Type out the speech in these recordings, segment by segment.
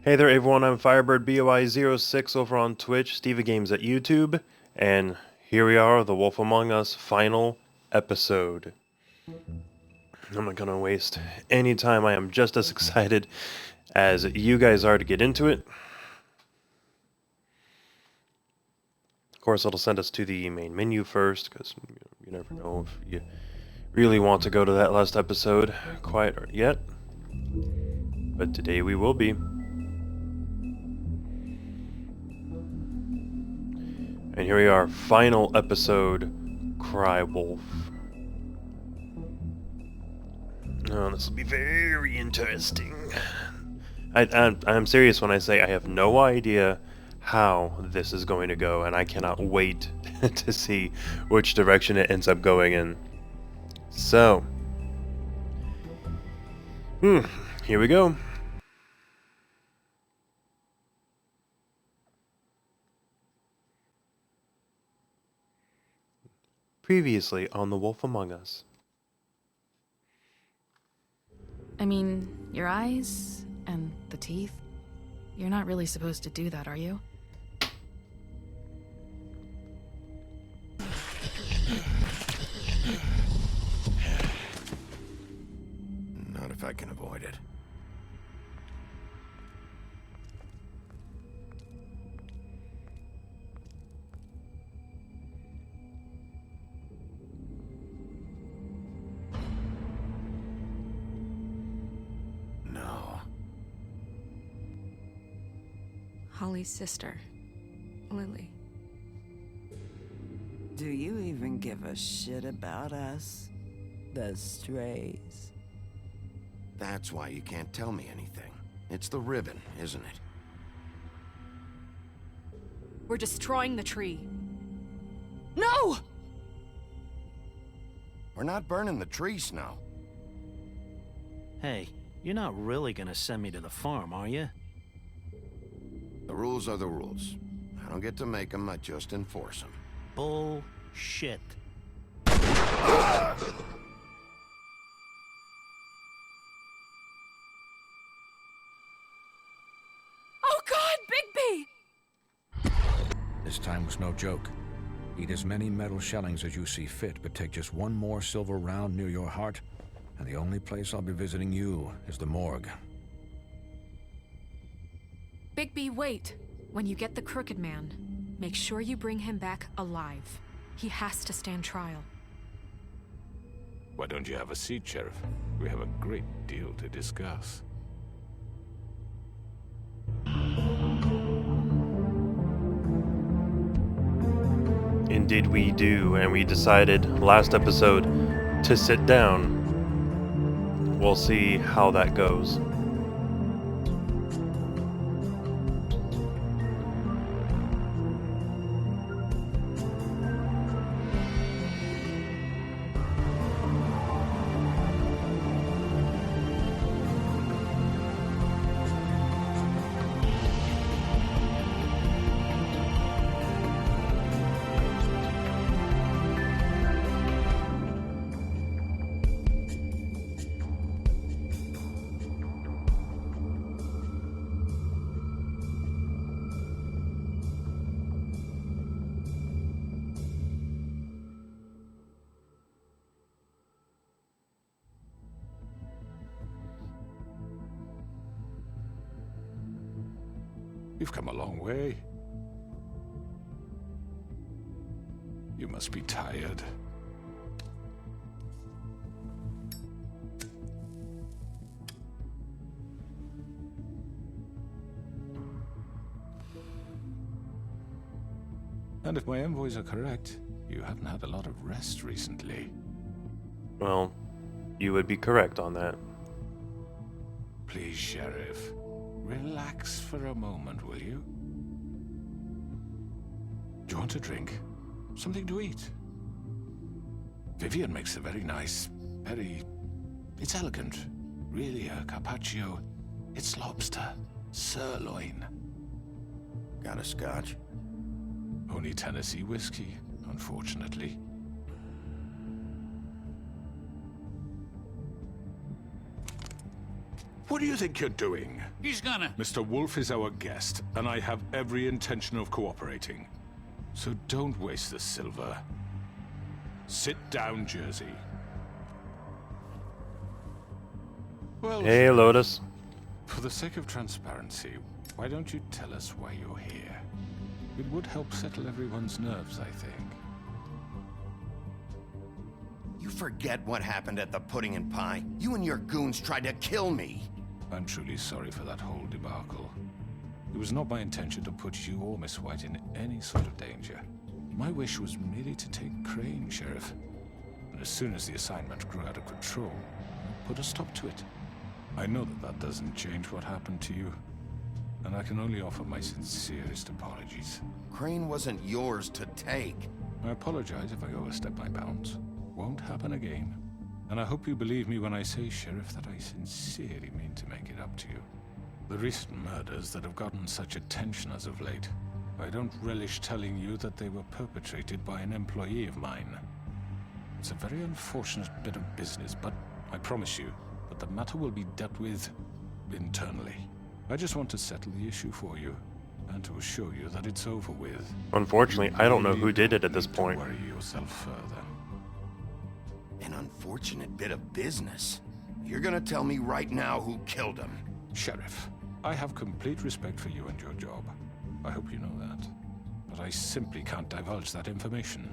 Hey there everyone, I'm Firebird BOI06 over on Twitch, Stevie Games at YouTube, and here we are, The Wolf Among Us final episode. I'm not gonna waste any time, I am just as excited as you guys are to get into it. Of course, it'll send us to the main menu first, because you never know if you really want to go to that last episode quite yet. But today we will be. And here we are, final episode, Cry Wolf. Oh, this will be very interesting. I'm serious when I say I have no idea how this is going to go, and I cannot wait to see which direction it ends up going in. So, here we go. Previously on The Wolf Among Us. I mean, your eyes and the teeth. You're not really supposed to do that, are you? Not if I can avoid it. Holly's sister, Lily. Do you even give a shit about us? The strays. That's why you can't tell me anything. It's the ribbon, isn't it? We're destroying the tree. No! We're not burning the tree, Snow. Hey, you're not really gonna send me to the farm, are you? The rules are the rules. I don't get to make them, I just enforce them. Bullshit. Oh God, Bigby! This time was no joke. Eat as many metal shellings as you see fit, but take just one more silver round near your heart, and the only place I'll be visiting you is the morgue. Bigby, wait. When you get the Crooked Man, make sure you bring him back alive. He has to stand trial. Why don't you have a seat, Sheriff? We have a great deal to discuss. Indeed we do, and we decided last episode to sit down. We'll see how that goes. You've come a long way. You must be tired. And if my envoys are correct, you haven't had a lot of rest recently. Well, you would be correct on that. Please, Sheriff, relax for a moment, will you? Do you want a drink? Something to eat? Vivian makes a very nice, it's elegant. Really a carpaccio. It's lobster, sirloin. Got a scotch? Only Tennessee whiskey, unfortunately. What do you think you're doing? He's gonna... Mr. Wolf is our guest, and I have every intention of cooperating. So don't waste the silver. Sit down, Jersey. Well, Hey, Lotus. for the sake of transparency, why don't you tell us why you're here? It would help settle everyone's nerves, I think. You forget what happened at the Pudding and Pie? You and your goons tried to kill me. I'm truly sorry for that whole debacle. It was not my intention to put you or Miss White in any sort of danger. My wish was merely to take Crane, Sheriff. And as soon as the assignment grew out of control, I put a stop to it. I know that that doesn't change what happened to you, and I can only offer my sincerest apologies. Crane wasn't yours to take. I apologize if I overstep my bounds. Won't happen again. And I hope you believe me when I say, Sheriff, that I sincerely mean to make it up to you. The recent murders that have gotten such attention as of late, I don't relish telling you that they were perpetrated by an employee of mine. It's a very unfortunate bit of business, but I promise you that the matter will be dealt with internally. I just want to settle the issue for you, and to assure you that it's over with. Unfortunately, I don't know who did it at this Don't point. worry yourself further. An unfortunate bit of business. You're gonna tell me right now who killed him. Sheriff, I have complete respect for you and your job. I hope you know that. But I simply can't divulge that information.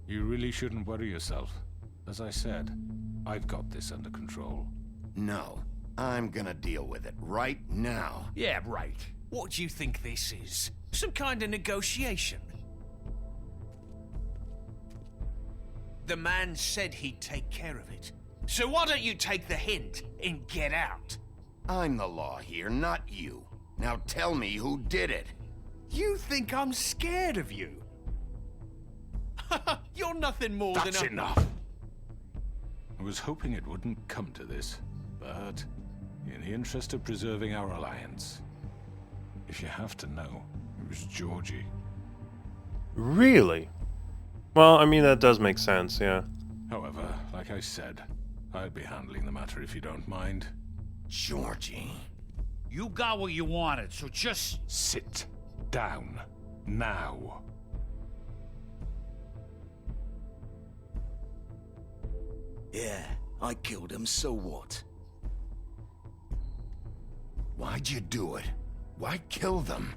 You really shouldn't worry yourself. As I said, I've got this under control. No, I'm gonna deal with it right now. Yeah, right. What do you think this is? Some kind of negotiation? The man said he'd take care of it. So why don't you take the hint and get out? I'm the law here, not you. Now tell me who did it. You think I'm scared of you? You're nothing more than That's a... enough! I was hoping it wouldn't come to this, but in the interest of preserving our alliance, if you have to know, it was Georgie. Really? Well, I mean, that does make sense, yeah. However, like I said, I'll be handling the matter if you don't mind. Georgie. You got what you wanted, so just... Sit down. Now. Yeah, I killed him, so what? Why'd you do it? Why kill them?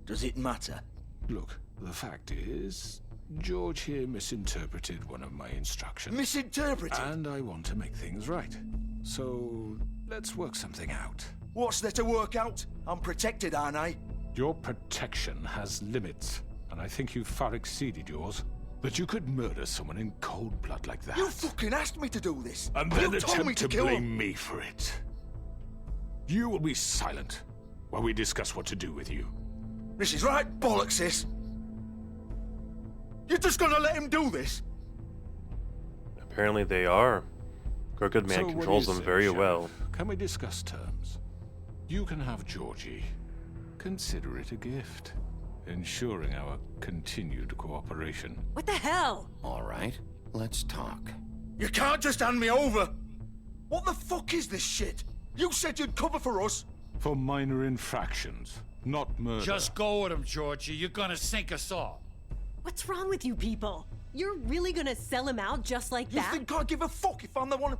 Does it matter? Look, the fact is, George here misinterpreted one of my instructions. Misinterpreted? And I want to make things right. So, let's work something out. What's there to work out? I'm protected, aren't I? Your protection has limits, and I think you've far exceeded yours. That you could murder someone in cold blood like that. You fucking asked me to do this. And then you told me attempt to to kill blame him. me for it. You will be silent while we discuss what to do with you. This is right bollocks, sis. You're just gonna let him do this? Apparently they are. Crooked Man So what do controls you them say, very Sheriff? well. Can we discuss terms? You can have Georgie. Consider it a gift, ensuring our continued cooperation. What the hell? All right, let's talk. You can't just hand me over. What the fuck is this shit? You said you'd cover for us. For minor infractions, not murder. Just go with him, Georgie. You're gonna sink us all. What's wrong with you people? You're really gonna sell him out just like You that? think I give a fuck if I'm the one?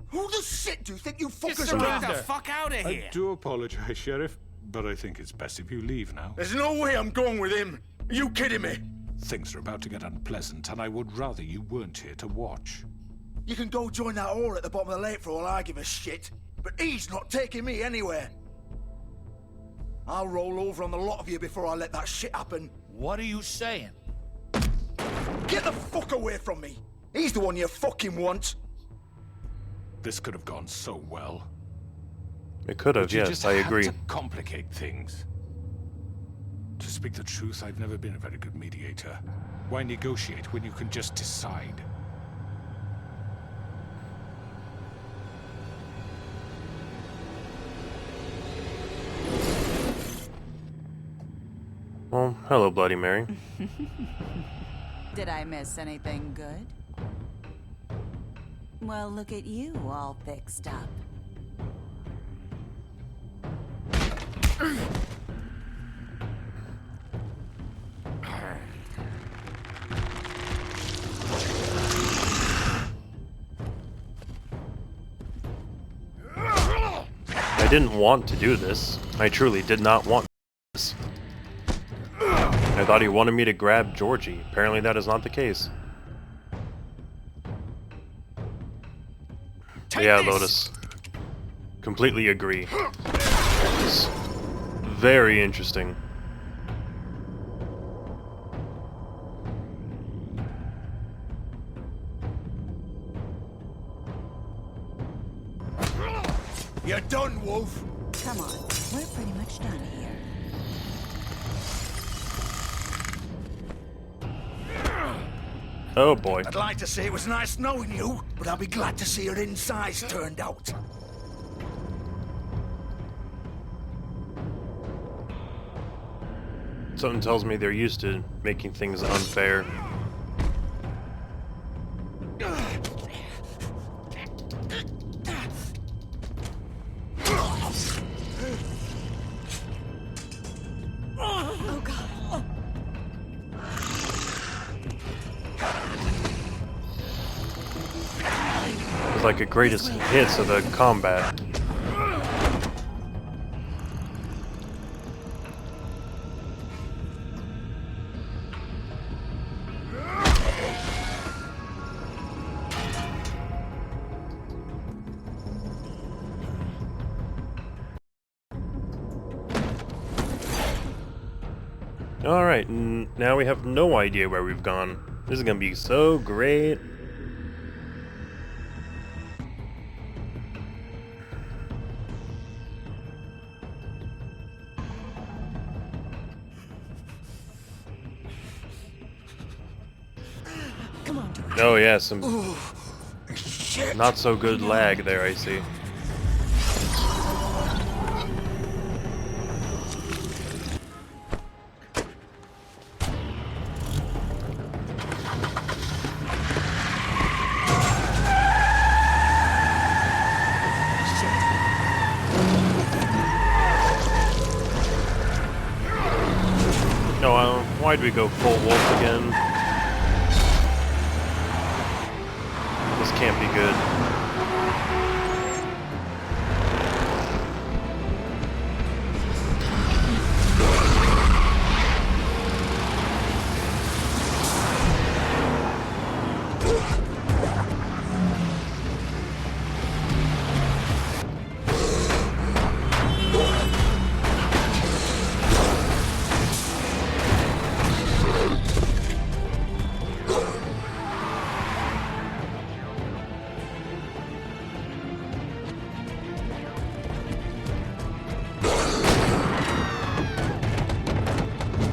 Who the shit do you think you fuckers Surrender. are? Get the fuck out of here. I do apologize, Sheriff, but I think it's best if you leave now. There's no way I'm going with him. Are you kidding me? Things are about to get unpleasant, and I would rather you weren't here to watch. You can go join that whore at the bottom of the lake for all I give a shit. But he's not taking me anywhere. I'll roll over on the lot of you before I let that shit happen. What are you saying? Get the fuck away from me. He's the one you fucking want. This could have gone so well. It could have, But you yes, just I had agree. to complicate things. To speak the truth, I've never been a very good mediator. Why negotiate when you can just decide? Well, hello, Bloody Mary. Did I miss anything good? Well, look at you, all fixed up. I didn't want to do this. I truly did not want this. I thought he wanted me to grab Georgie. Apparently that is not the case. Yeah, Lotus. Completely agree. It's very interesting. You're done, Wolf. Come on, we're pretty much done here. Oh boy. I'd like to say it was nice knowing you, but I'll be glad to see your insides turned out. Something tells me they're used to making things unfair. Oh god. It's like a greatest hits of the combat. Alright, now we have no idea where we've gone. This is gonna be so great. Come on, George. Oh yeah, some Shit. not so good lag there, I see. No, why'd we go full wolf again? This can't be good.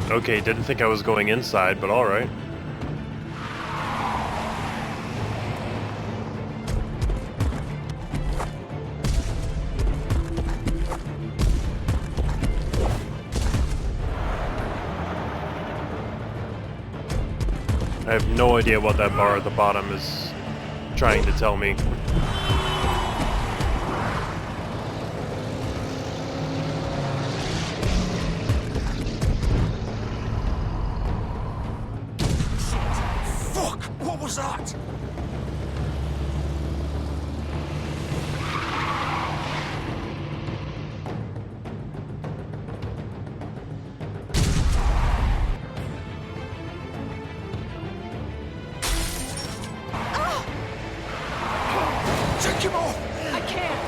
Okay, didn't think I was going inside, but alright. I have no idea what that bar at the bottom is trying to tell me. Fuck! What was that? Take him off! I can't.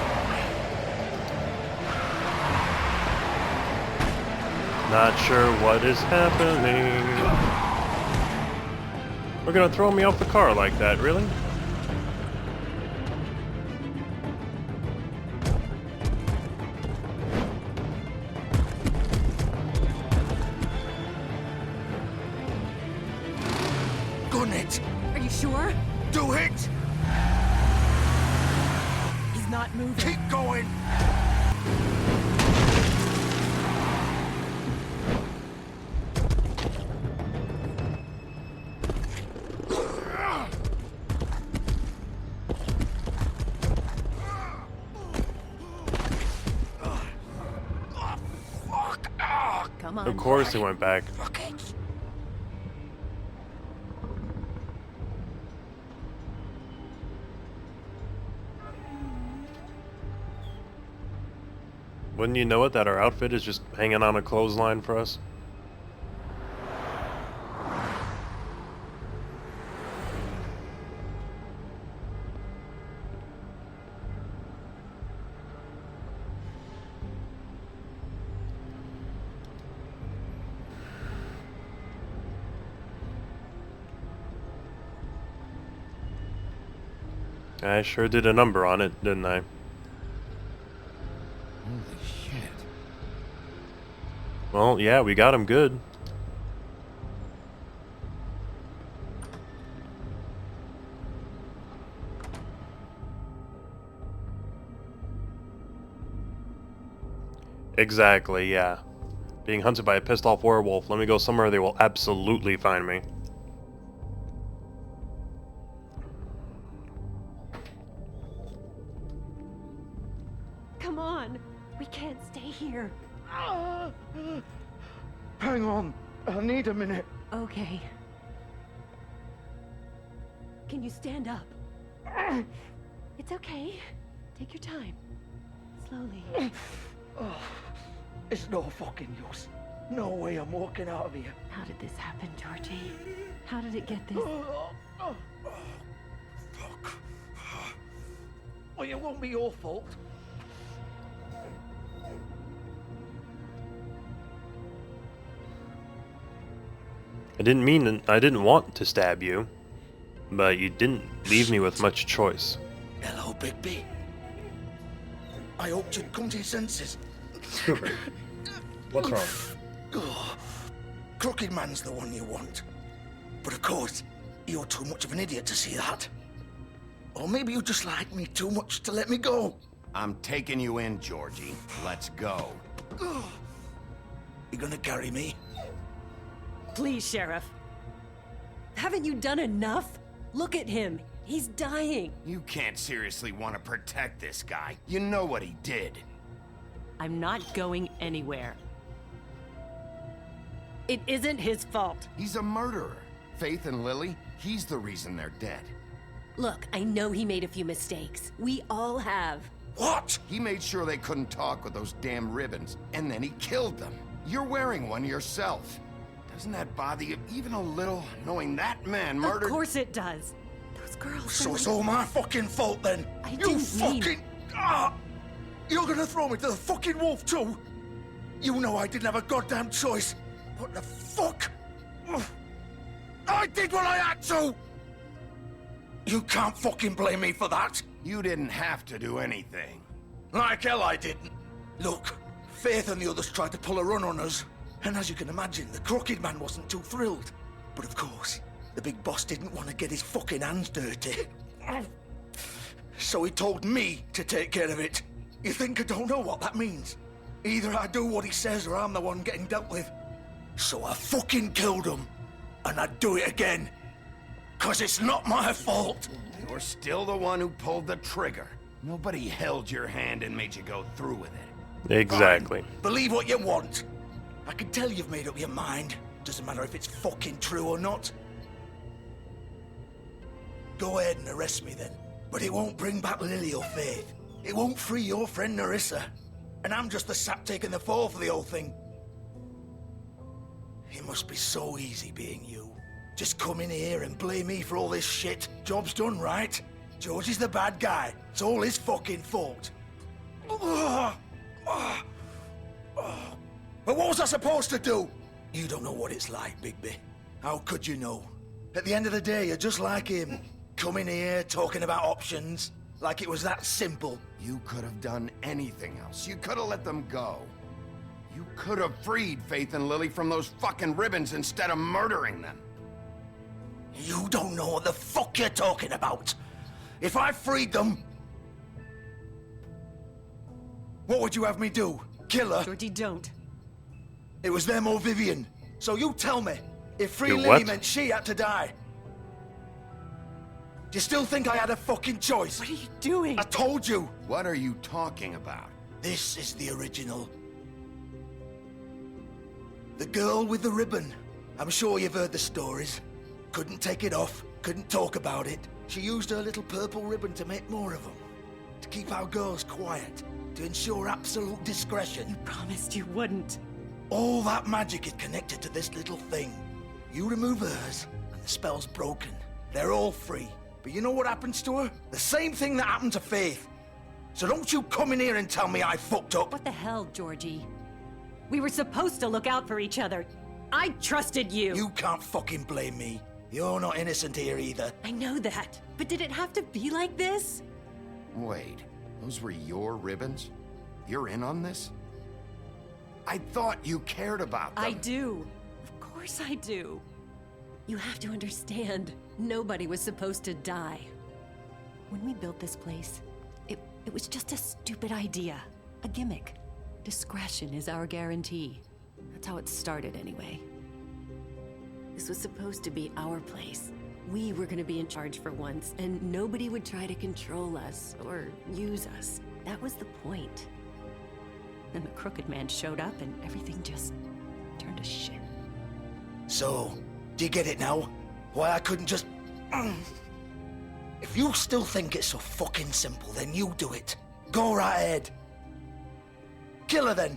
Not sure what is happening. We're gonna throw me off the car like that, really? Gun it! Are you sure? Do it! He's not moving. Keep going! Come on. Of course he went back. Fuck it. Wouldn't you know it that our outfit is just hanging on a clothesline for us? I sure did a number on it, didn't I? Holy shit. Well, yeah, we got him good. Exactly, yeah. Being hunted by a pissed off werewolf. Let me go somewhere they will absolutely find me. Come on. We can't stay here. Hang on. I need a minute. Okay. Can you stand up? It's okay. Take your time. Slowly. It's no fucking use. No way I'm walking out of here. How did this happen, Georgie? How did it get this? Fuck. Well, it won't be your fault. I didn't want to stab you, but you didn't leave me with much choice. Hello, Bigby. I hoped you'd come to your senses. What's wrong? Crooked Man's the one you want. But of course, you're too much of an idiot to see that. Or maybe you just like me too much to let me go. I'm taking you in, Georgie. Let's go. You gonna carry me? Please, Sheriff. Haven't you done enough? Look at him. He's dying. You can't seriously want to protect this guy. You know what he did. I'm not going anywhere. It isn't his fault. He's a murderer. Faith and Lily, he's the reason they're dead. Look, I know he made a few mistakes. We all have. What? He made sure they couldn't talk with those damn ribbons, and then he killed them. You're wearing one yourself. Doesn't that bother you even a little, knowing that man murdered— Of course it does. Those girls— So it's all my fucking fault then? I You didn't fucking... mean- You're gonna throw me to the fucking wolf too? You know I didn't have a goddamn choice. What the fuck? I did what I had to! You can't fucking blame me for that. You didn't have to do anything. Like hell I didn't. Look, Faith and the others tried to pull a run on us. And as you can imagine, the Crooked Man wasn't too thrilled. But of course, the big boss didn't want to get his fucking hands dirty. So he told me to take care of it. You think I don't know what that means? Either I do what he says or I'm the one getting dealt with. So I fucking killed him. And I'd do it again. 'Cause it's not my fault. You're still the one who pulled the trigger. Nobody held your hand and made you go through with it. Exactly. Fine. Believe what you want. I can tell you've made up your mind. Doesn't matter if it's fucking true or not. Go ahead and arrest me then. But it won't bring back Lily or Faith. It won't free your friend Narissa. And I'm just the sap taking the fall for the whole thing. It must be so easy being you. Just come in here and blame me for all this shit. Job's done, right? George is the bad guy. It's all his fucking fault. But what was I supposed to do? You don't know what it's like, Bigby. How could you know? At the end of the day, you're just like him. Coming here, talking about options. Like it was that simple. You could have done anything else. You could have let them go. You could have freed Faith and Lily from those fucking ribbons instead of murdering them. You don't know what the fuck you're talking about. If I freed them... What would you have me do? Kill her? Georgie, don't. It was them or Vivian. So you tell me, if free You Lily what? meant she had to die. Do you still think I had a fucking choice? What are you doing? I told you. What are you talking about? This is the original. The girl with the ribbon. I'm sure you've heard the stories. Couldn't take it off, couldn't talk about it. She used her little purple ribbon to make more of them. To keep our girls quiet. To ensure absolute discretion. You promised you wouldn't. All that magic is connected to this little thing. You remove hers, and the spell's broken. They're all free. But you know what happens to her? The same thing that happened to Faith. So don't you come in here and tell me I fucked up. What the hell, Georgie? We were supposed to look out for each other. I trusted you. You can't fucking blame me. You're not innocent here either. I know that. But did it have to be like this? Wait, those were your ribbons? You're in on this? I thought you cared about them. I do. Of course I do. You have to understand, nobody was supposed to die. When we built this place, it was just a stupid idea. A gimmick. Discretion is our guarantee. That's how it started anyway. This was supposed to be our place. We were gonna be in charge for once, and nobody would try to control us or use us. That was the point. Then the Crooked Man showed up and everything just turned to shit. So, do you get it now? Why I couldn't just... If you still think it's so fucking simple, then you do it. Go right ahead. Kill her then.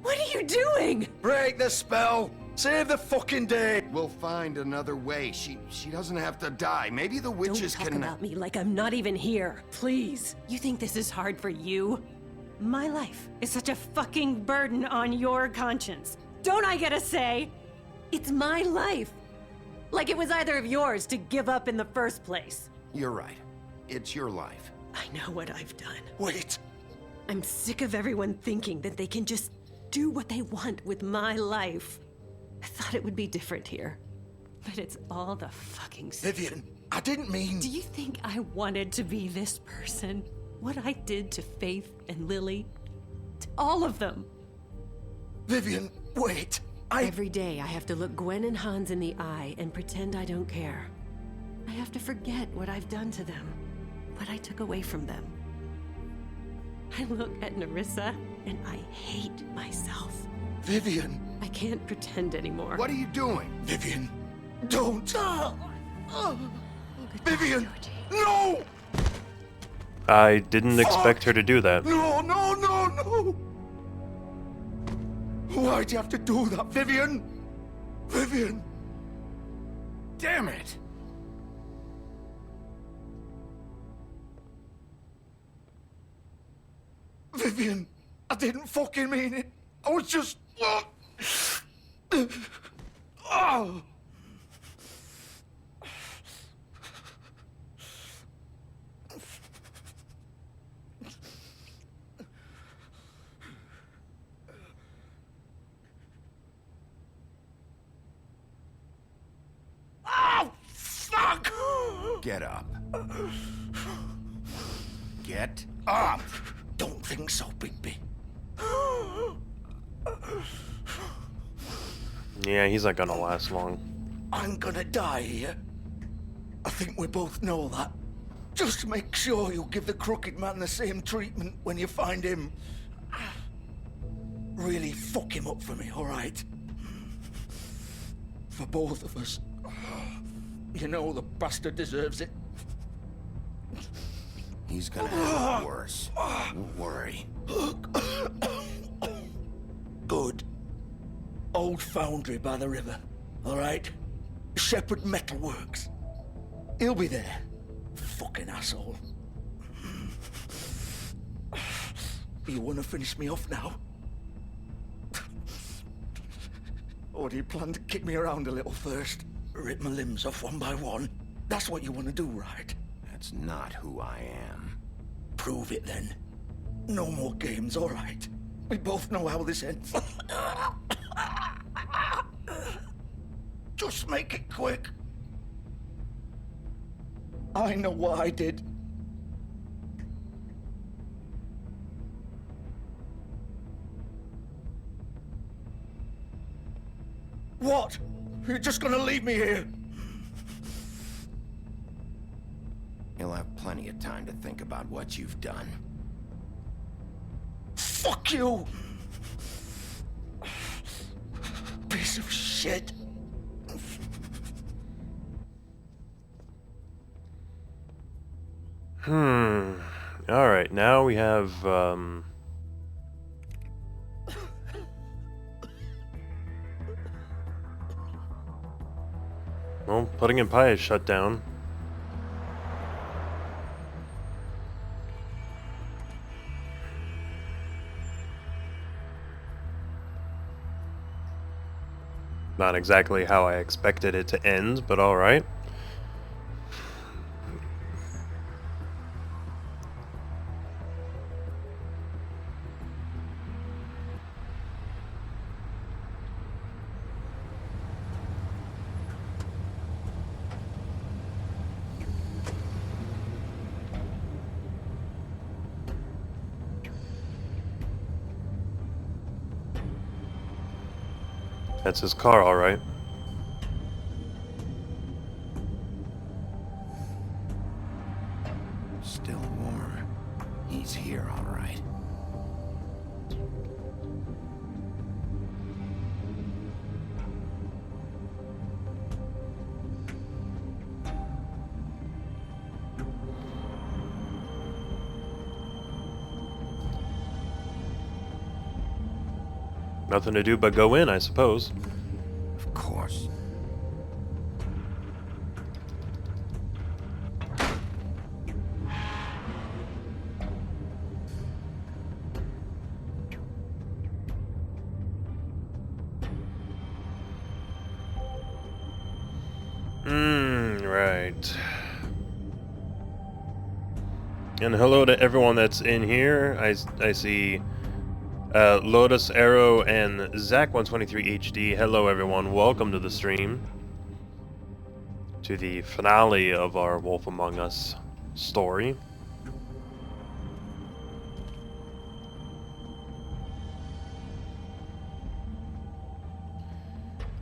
What are you doing? Break the spell. Save the fucking day. We'll find another way. She doesn't have to die. Maybe the witches Don't talk can... about me like I'm not even here. Please. You think this is hard for you? My life is such a fucking burden on your conscience. Don't I get a say? It's my life. Like it was either of yours to give up in the first place. You're right. It's your life. I know what I've done. Wait. I'm sick of everyone thinking that they can just do what they want with my life. I thought it would be different here. But it's all the fucking same. Vivian, I didn't mean... Do you think I wanted to be this person? What I did to Faith and Lily? To all of them? Vivian, wait. Every day I have to look Gwen and Hans in the eye and pretend I don't care. I have to forget what I've done to them. What I took away from them. I look at Nerissa and I hate myself. Vivian. I can't pretend anymore. What are you doing? Vivian, don't. Vivian, Georgie. no! I didn't expect her to do that. No, no, no, no! Why'd you have to do that, Vivian? Vivian! Damn it! Vivian, I didn't fucking mean it. I was just... Oh. Oh, fuck! Get up. Get up! Don't think so, Bigby. Yeah, he's not gonna last long. I'm gonna die here. I think we both know that. Just make sure you give the Crooked Man the same treatment when you find him. Really fuck him up for me, alright? For both of us. You know the bastard deserves it. He's gonna have it worse. Don't worry. Good. Old foundry by the river, alright? Shepherd Metalworks. He'll be there. Fucking asshole. You wanna finish me off now? Or do you plan to kick me around a little first? Rip my limbs off one by one? That's what you wanna do, right? That's not who I am. Prove it then. No more games, alright? We both know how this ends. Just make it quick. I know what I did. What? You're just gonna leave me here? You'll have plenty of time to think about what you've done. Fuck you! piece of shit. Alright, now we have, well, Pudding and Pie is shut down. Not exactly how I expected it to end, but alright. That's his car, alright. Still warm. He's here, all right. Nothing to do but go in, I suppose. Of course. Right. And hello to everyone that's in here. I see Lotus Arrow and Zach123HD. Hello everyone, welcome to the stream. To the finale of our Wolf Among Us story.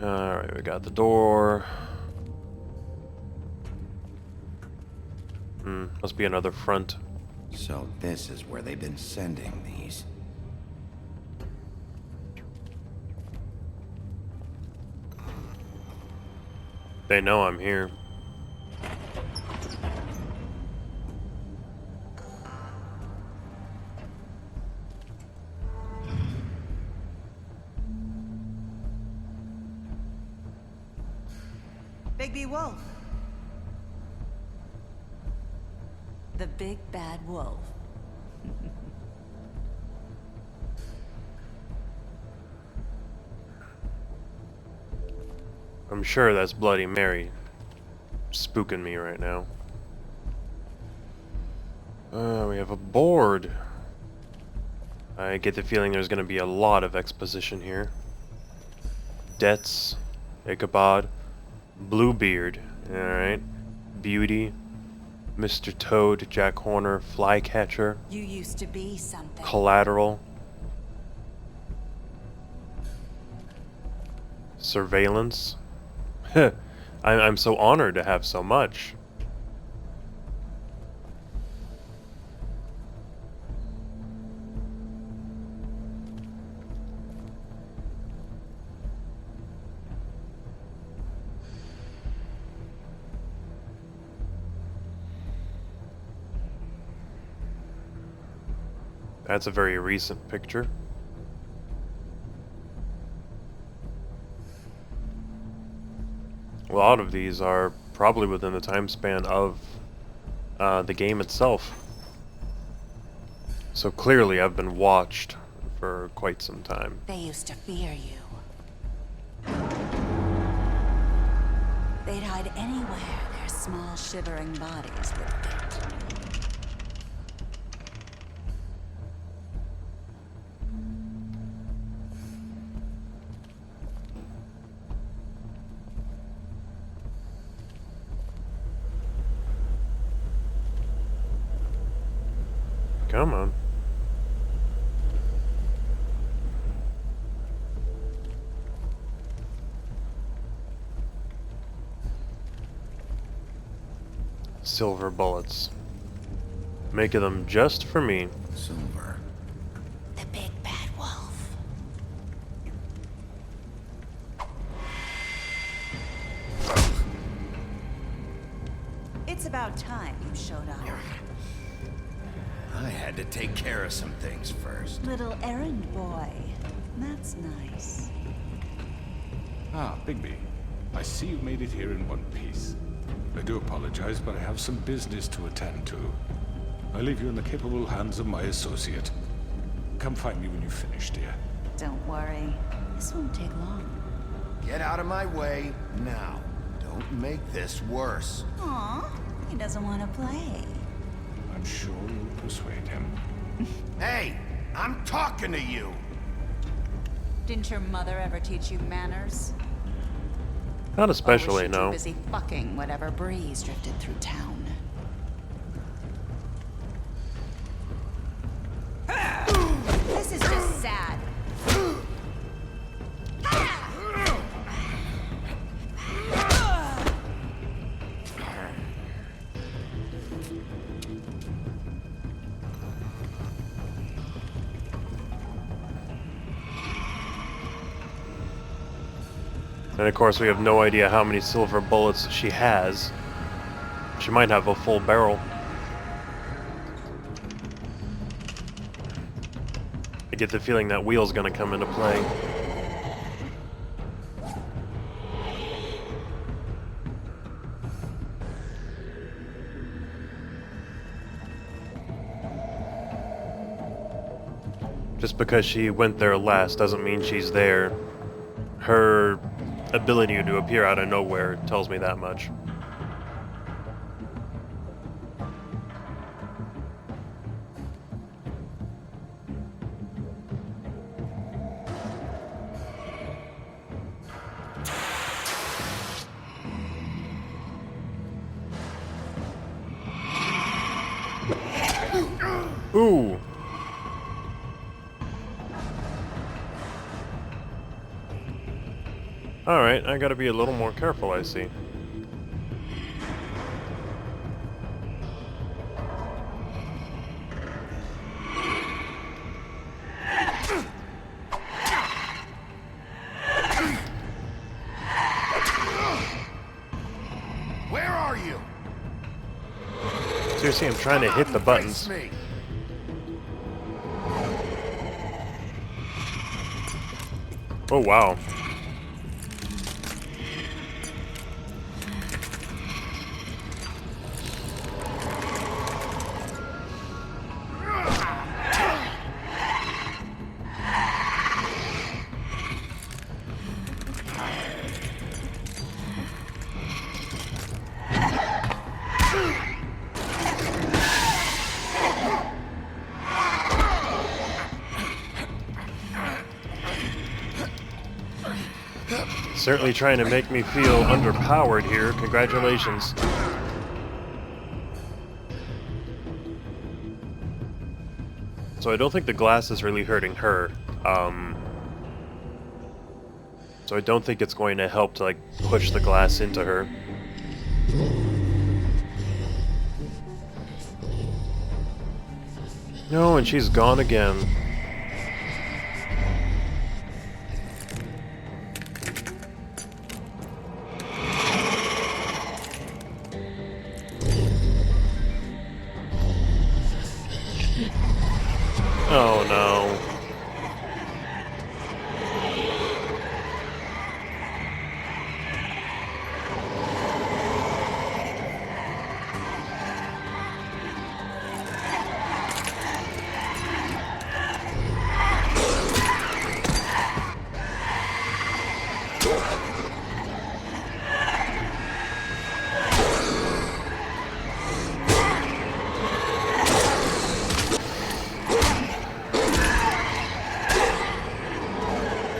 Alright, we got the door. Must be another front. So this is where they've been sending these. They know I'm here. Big Wolf. The big bad wolf. I'm sure that's Bloody Mary spooking me right now. We have a board. I get the feeling there's going to be a lot of exposition here. Debts, Ichabod, Bluebeard, alright, Beauty, Mr. Toad, Jack Horner, Flycatcher, You used to be something. Collateral, Surveillance. I'm so honored to have so much. That's a very recent picture. A lot of these are probably within the time span of the game itself. So clearly I've been watched for quite some time. They used to fear you. They'd hide anywhere their small shivering bodies would fit. Come on. Silver bullets. Making them just for me. Silver. The big bad wolf. It's about time you showed up. I had to take care of some things first. Little errand boy. That's nice. Ah, Bigby. I see you made it here in one piece. I do apologize, but I have some business to attend to. I leave you in the capable hands of my associate. Come find me when you've finished, dear. Don't worry. This won't take long. Get out of my way now. Don't make this worse. Aw, he doesn't want to play. I'm sure you'll persuade him. Hey, I'm talking to you. Didn't your mother ever teach you manners? Not Or was especially, she no. too busy fucking whatever breeze drifted through town? This is just sad. And of course, we have no idea how many silver bullets she has. She might have a full barrel. I get the feeling that wheel's gonna come into play. Just because she went there last doesn't mean she's there. Her ability to appear out of nowhere tells me that much. Ooh! Alright, I gotta be a little more careful, I see. Where are you? Seriously, I'm trying to hit the buttons. Face me. Oh, wow. Certainly trying to make me feel underpowered here. Congratulations. So I don't think the glass is really hurting her. So I don't think it's going to help to, like, push the glass into her. No, and she's gone again. Oh no.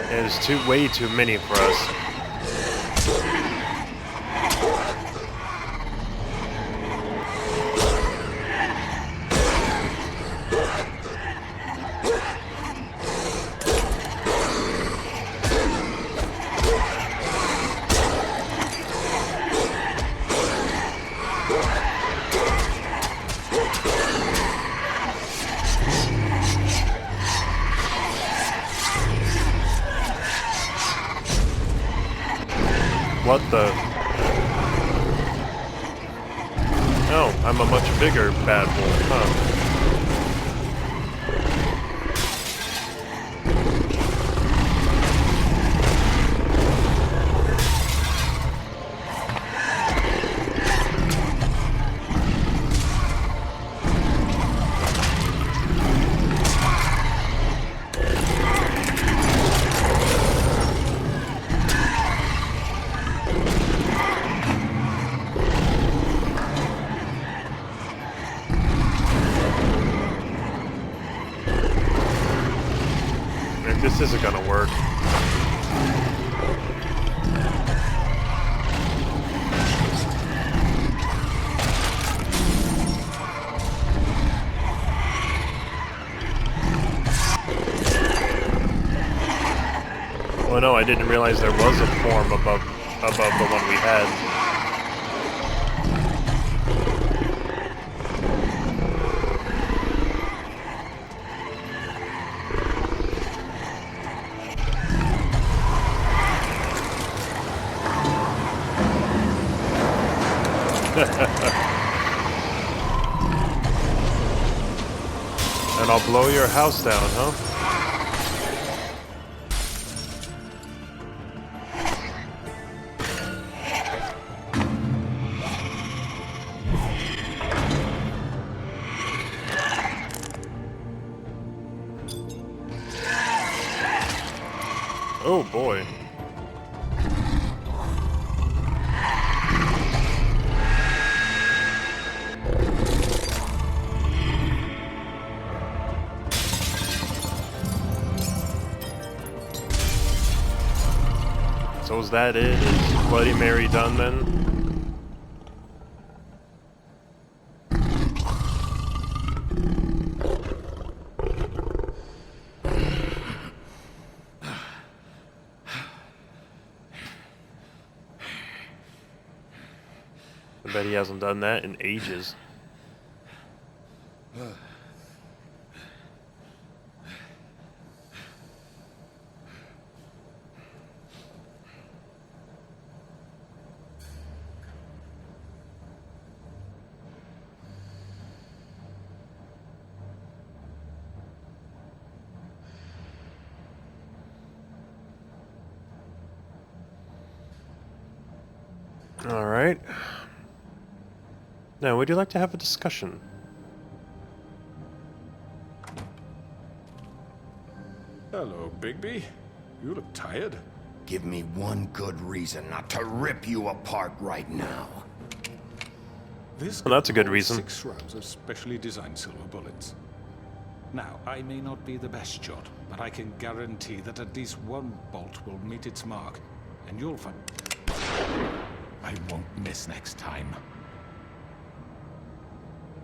There's way too many for us. What the? Oh, I'm a much bigger bad wolf, huh? This isn't gonna work. Oh no, I didn't realize there was a form above the one we had. And I'll blow your house down, huh? Oh boy. So is that it? Is Bloody Mary done then? I bet he hasn't done that in ages. All right. Now, would you like to have a discussion? Hello, Bigby. You look tired. Give me one good reason not to rip you apart right now. This Well, that's a good reason. 6 rounds of specially designed silver bullets. Now, I may not be the best shot, but I can guarantee that at least one bolt will meet its mark, and you'll find I won't miss next time.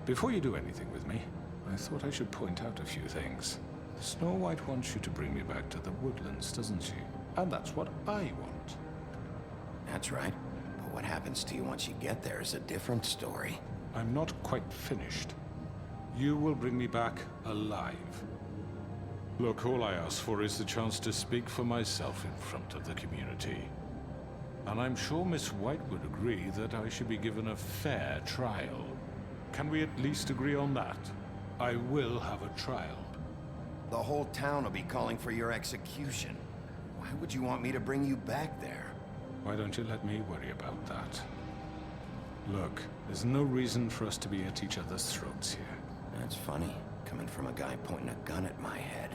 Before you do anything with me, I thought I should point out a few things. Snow White wants you to bring me back to the woodlands, doesn't she? And that's what I want. That's right. But what happens to you once you get there is a different story. I'm not quite finished. You will bring me back alive. Look, all I ask for is the chance to speak for myself in front of the community. And I'm sure Miss White would agree that I should be given a fair trial. Can we at least agree on that? I will have a trial. The whole town will be calling for your execution. Why would you want me to bring you back there? Why don't you let me worry about that? Look, there's no reason for us to be at each other's throats here. That's funny, coming from a guy pointing a gun at my head.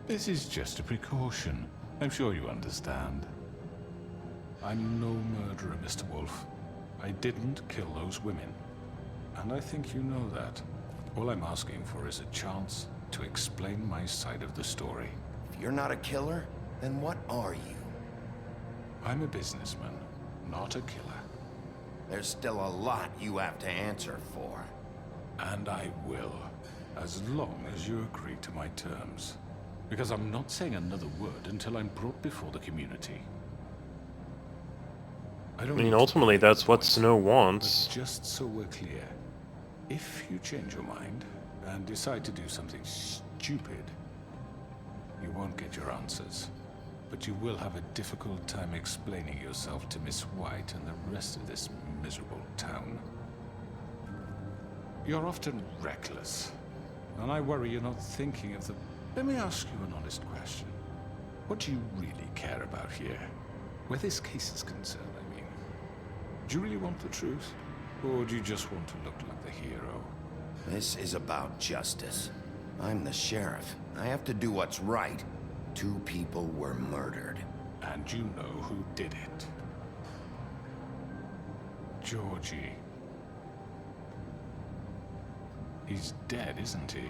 This is just a precaution. I'm sure you understand. I'm no murderer, Mr. Wolf. I didn't kill those women. And I think you know that. All I'm asking for is a chance to explain my side of the story. If you're not a killer, then what are you? I'm a businessman, not a killer. There's still a lot you have to answer for. And I will, as long as you agree to my terms. Because I'm not saying another word until I'm brought before the community. I mean, ultimately, that's what Snow wants. But just so we're clear, if you change your mind and decide to do something stupid, you won't get your answers. But you will have a difficult time explaining yourself to Miss White and the rest of this miserable town. You're often reckless, and I worry you're not thinking of the... Let me ask you an honest question. What do you really care about here? Where this case is concerned, I mean. Do you really want the truth? Or do you just want to look like the hero? This is about justice. I'm the sheriff. I have to do what's right. 2 people were murdered. And you know who did it. Georgie. He's dead, isn't he?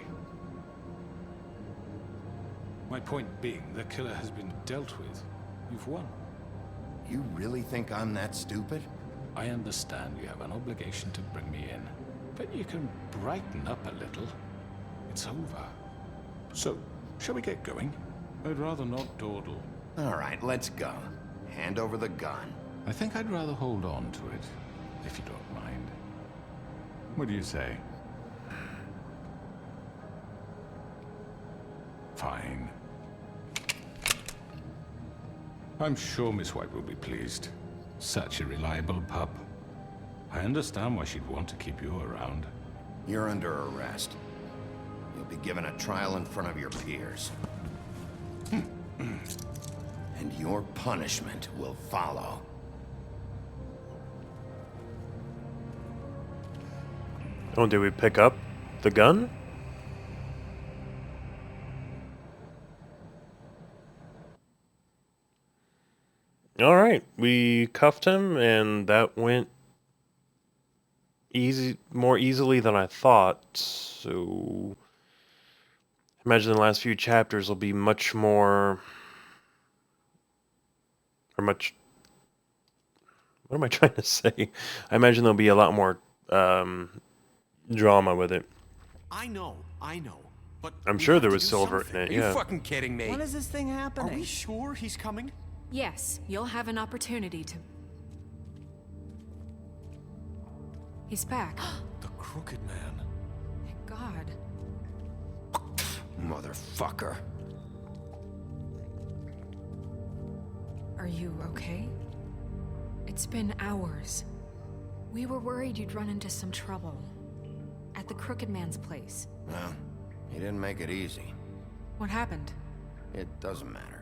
My point being, the killer has been dealt with. You've won. You really think I'm that stupid? I understand you have an obligation to bring me in, but you can brighten up a little. It's over. So, shall we get going? I'd rather not dawdle. All right, let's go. Hand over the gun. I think I'd rather hold on to it, if you don't mind. What do you say? Fine. I'm sure Miss White will be pleased. Such a reliable pup. I understand why she'd want to keep you around. You're under arrest. You'll be given a trial in front of your peers. And your punishment will follow. Oh, did we pick up the gun? Alright, we cuffed him, and that went more easily than I thought, so... Imagine the last few chapters will be much more... What am I trying to say? I imagine there'll be a lot more drama with it. I know, but... I'm sure there was silver in it, Are yeah. you fucking kidding me? When is this thing happening? Are we sure he's coming? Yes, you'll have an opportunity to... He's back. The Crooked Man. Thank God. Motherfucker. Are you okay? It's been hours. We were worried you'd run into some trouble. At the Crooked Man's place. Well, he didn't make it easy. What happened? It doesn't matter.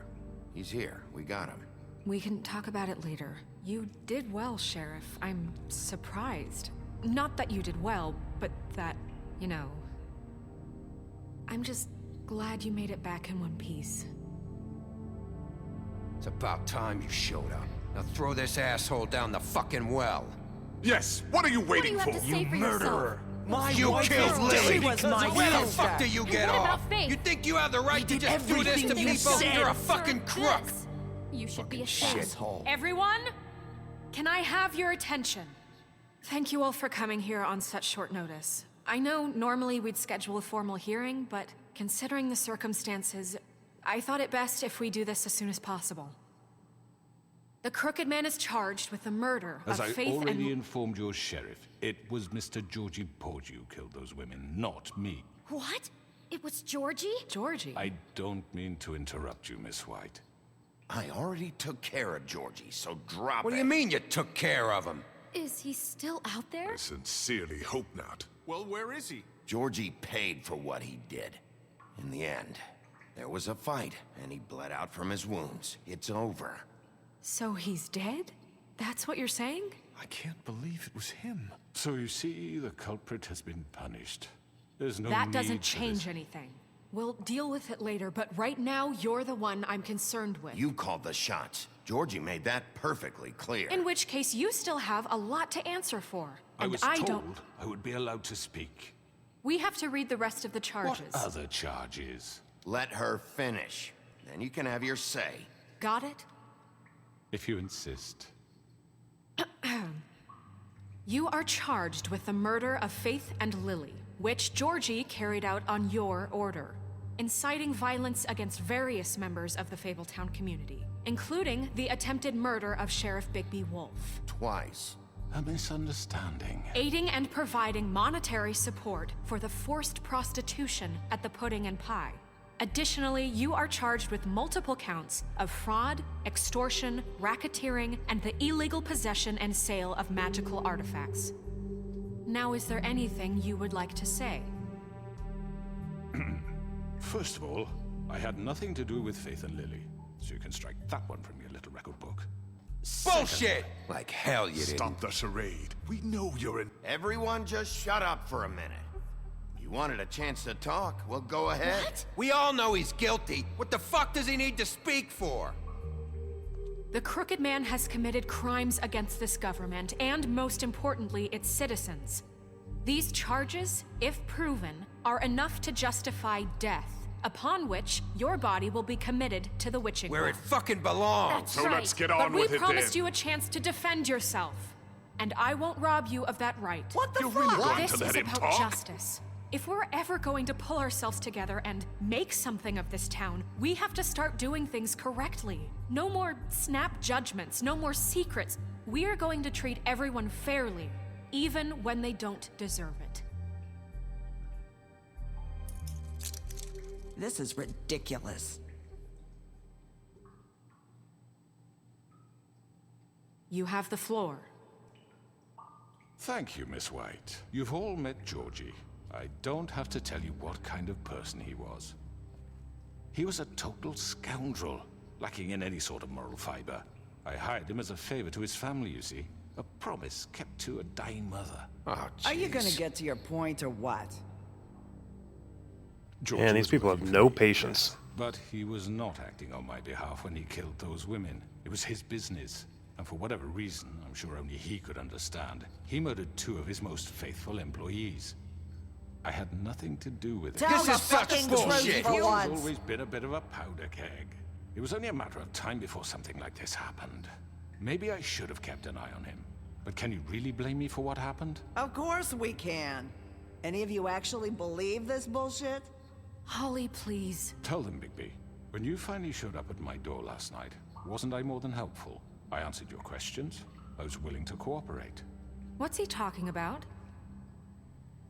He's here. We got him. We can talk about it later. You did well, Sheriff. I'm surprised. Not that you did well, but that, you know... I'm just glad you made it back in one piece. It's about time you showed up. Now throw this asshole down the fucking well. Yes, what are you waiting What do you have to say for yourself? You killed Lily! She was my Where the sister. fuck do you get What about off? Faith? You think you have the right to did just do this to everything you people? said. You're a fucking crook! This. You should be ashamed. Shithole. Everyone, can I have your attention? Thank you all for coming here on such short notice. I know normally we'd schedule a formal hearing, but considering the circumstances, I thought it best if we do this as soon as possible. The Crooked Man is charged with the murder As of I Faith already and... informed your sheriff, it was Mr. Georgie Porgy who killed those women, not me. What? It was Georgie? Georgie? I don't mean to interrupt you, Miss White. I already took care of Georgie, so drop What it. do you mean you took care of him? Is he still out there? I sincerely hope not. Well, where is he? Georgie paid for what he did. In the end, there was a fight, and he bled out from his wounds. It's over. So he's dead? That's what you're saying? I can't believe it was him. So you see, the culprit has been punished. There's no That need doesn't for change this. anything. We'll deal with it later, but right now, you're the one I'm concerned with. You called the shots. Georgie made that perfectly clear. In which case, you still have a lot to answer for. I And was I told don't... I would be allowed to speak. We have to read the rest of the charges. What other charges? Let her finish. Then you can have your say. Got it? If you insist. You are charged with the murder of Faith and Lily, which Georgie carried out on your order, inciting violence against various members of the Fabletown community, including the attempted murder of Sheriff Bigby Wolf. Twice. A misunderstanding. Aiding and providing monetary support for the forced prostitution at the Pudding and Pie. Additionally, you are charged with multiple counts of fraud, extortion, racketeering, and the illegal possession and sale of magical artifacts. Now, is there anything you would like to say? First of all, I had nothing to do with Faith and Lily, so you can strike that one from your little record book. Bullshit! Like hell you didn't. Stop the charade. We know you're in... Everyone just shut up for a minute. You wanted a chance to talk, well, go ahead. What? We all know he's guilty. What the fuck does he need to speak for? The Crooked Man has committed crimes against this government, and most importantly, its citizens. These charges, if proven, are enough to justify death, upon which your body will be committed to the witching Where well. it fucking belongs. That's So right. let's get on with But we it promised then. you a chance to defend yourself, and I won't rob you of that right. What the You're fuck? really going This to let is him about talk? justice. If we're ever going to pull ourselves together and make something of this town, we have to start doing things correctly. No more snap judgments, no more secrets. We are going to treat everyone fairly, even when they don't deserve it. This is ridiculous. You have the floor. Thank you, Miss White. You've all met Georgie. I don't have to tell you what kind of person he was. He was a total scoundrel, lacking in any sort of moral fiber. I hired him as a favor to his family, you see. A promise kept to a dying mother. Oh, Are you gonna get to your point or what? Georgie Man, these was people working have for no me, patience. yes, but he was not acting on my behalf when he killed those women. It was his business. And for whatever reason, I'm sure only he could understand, he murdered 2 of his most faithful employees. I had nothing to do with it. Tell the fucking truth He's for once. always been a bit of a powder keg. It was only a matter of time before something like this happened. Maybe I should have kept an eye on him. But can you really blame me for what happened? Of course we can. Any of you actually believe this bullshit? Holly, please. Tell them, Bigby. When you finally showed up at my door last night, wasn't I more than helpful? I answered your questions. I was willing to cooperate. What's he talking about?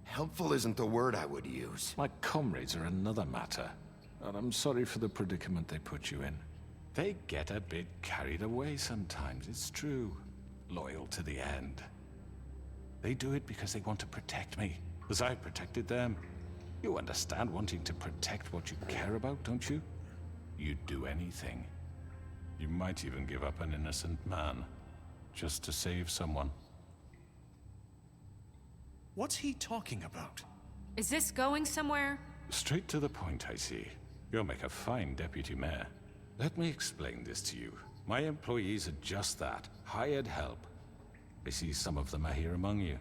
Helpful isn't the word I would use. My comrades are another matter. And I'm sorry for the predicament they put you in. They get a bit carried away sometimes, it's true. Loyal to the end. They do it because they want to protect me, as I protected them. You understand wanting to protect what you care about, don't you? You'd do anything. You might even give up an innocent man, just to save someone. What's he talking about? Is this going somewhere? Straight to the point, I see. You'll make a fine deputy mayor. Let me explain this to you. My employees are just that, hired help. I see some of them are here among you.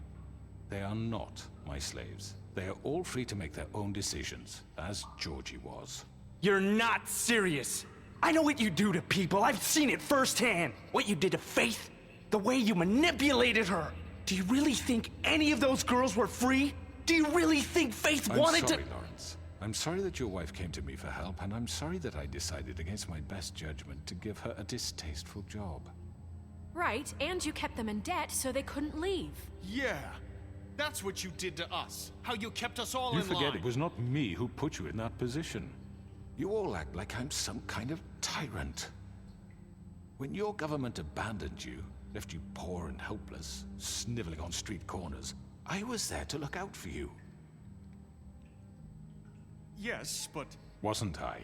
They are not my slaves. They are all free to make their own decisions, as Georgie was. You're not serious. I know what you do to people. I've seen it firsthand. What you did to Faith, the way you manipulated her. Do you really think any of those girls were free? Do you really think Faith wanted I'm sorry, to— Lawrence. I'm sorry that your wife came to me for help, and I'm sorry that I decided against my best judgment to give her a distasteful job. Right, and you kept them in debt so they couldn't leave. Yeah, that's what you did to us. How you kept us all You in forget line. it was not me who put you in that position. You all act like I'm some kind of tyrant. When your government abandoned you, left you poor and helpless, sniveling on street corners, I was there to look out for you. Yes, but... Wasn't I?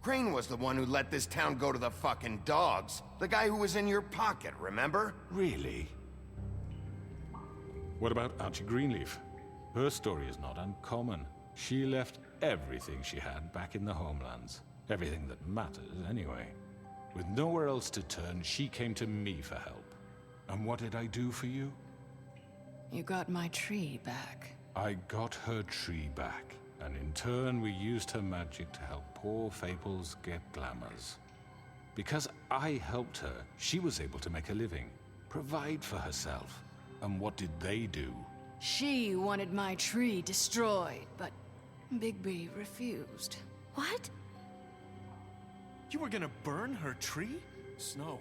Crane was the one who let this town go to the fucking dogs. The guy who was in your pocket, remember? Really? What about Archie Greenleaf? Her story is not uncommon. She left everything she had back in the homelands. Everything that matters, anyway. With nowhere else to turn, she came to me for help. And what did I do for you? You got my tree back. I got her tree back, and in turn we used her magic to help poor Fables get glamours. Because I helped her, she was able to make a living, provide for herself. And what did they do? She wanted my tree destroyed, but Bigby refused. What? You were gonna burn her tree? Snow,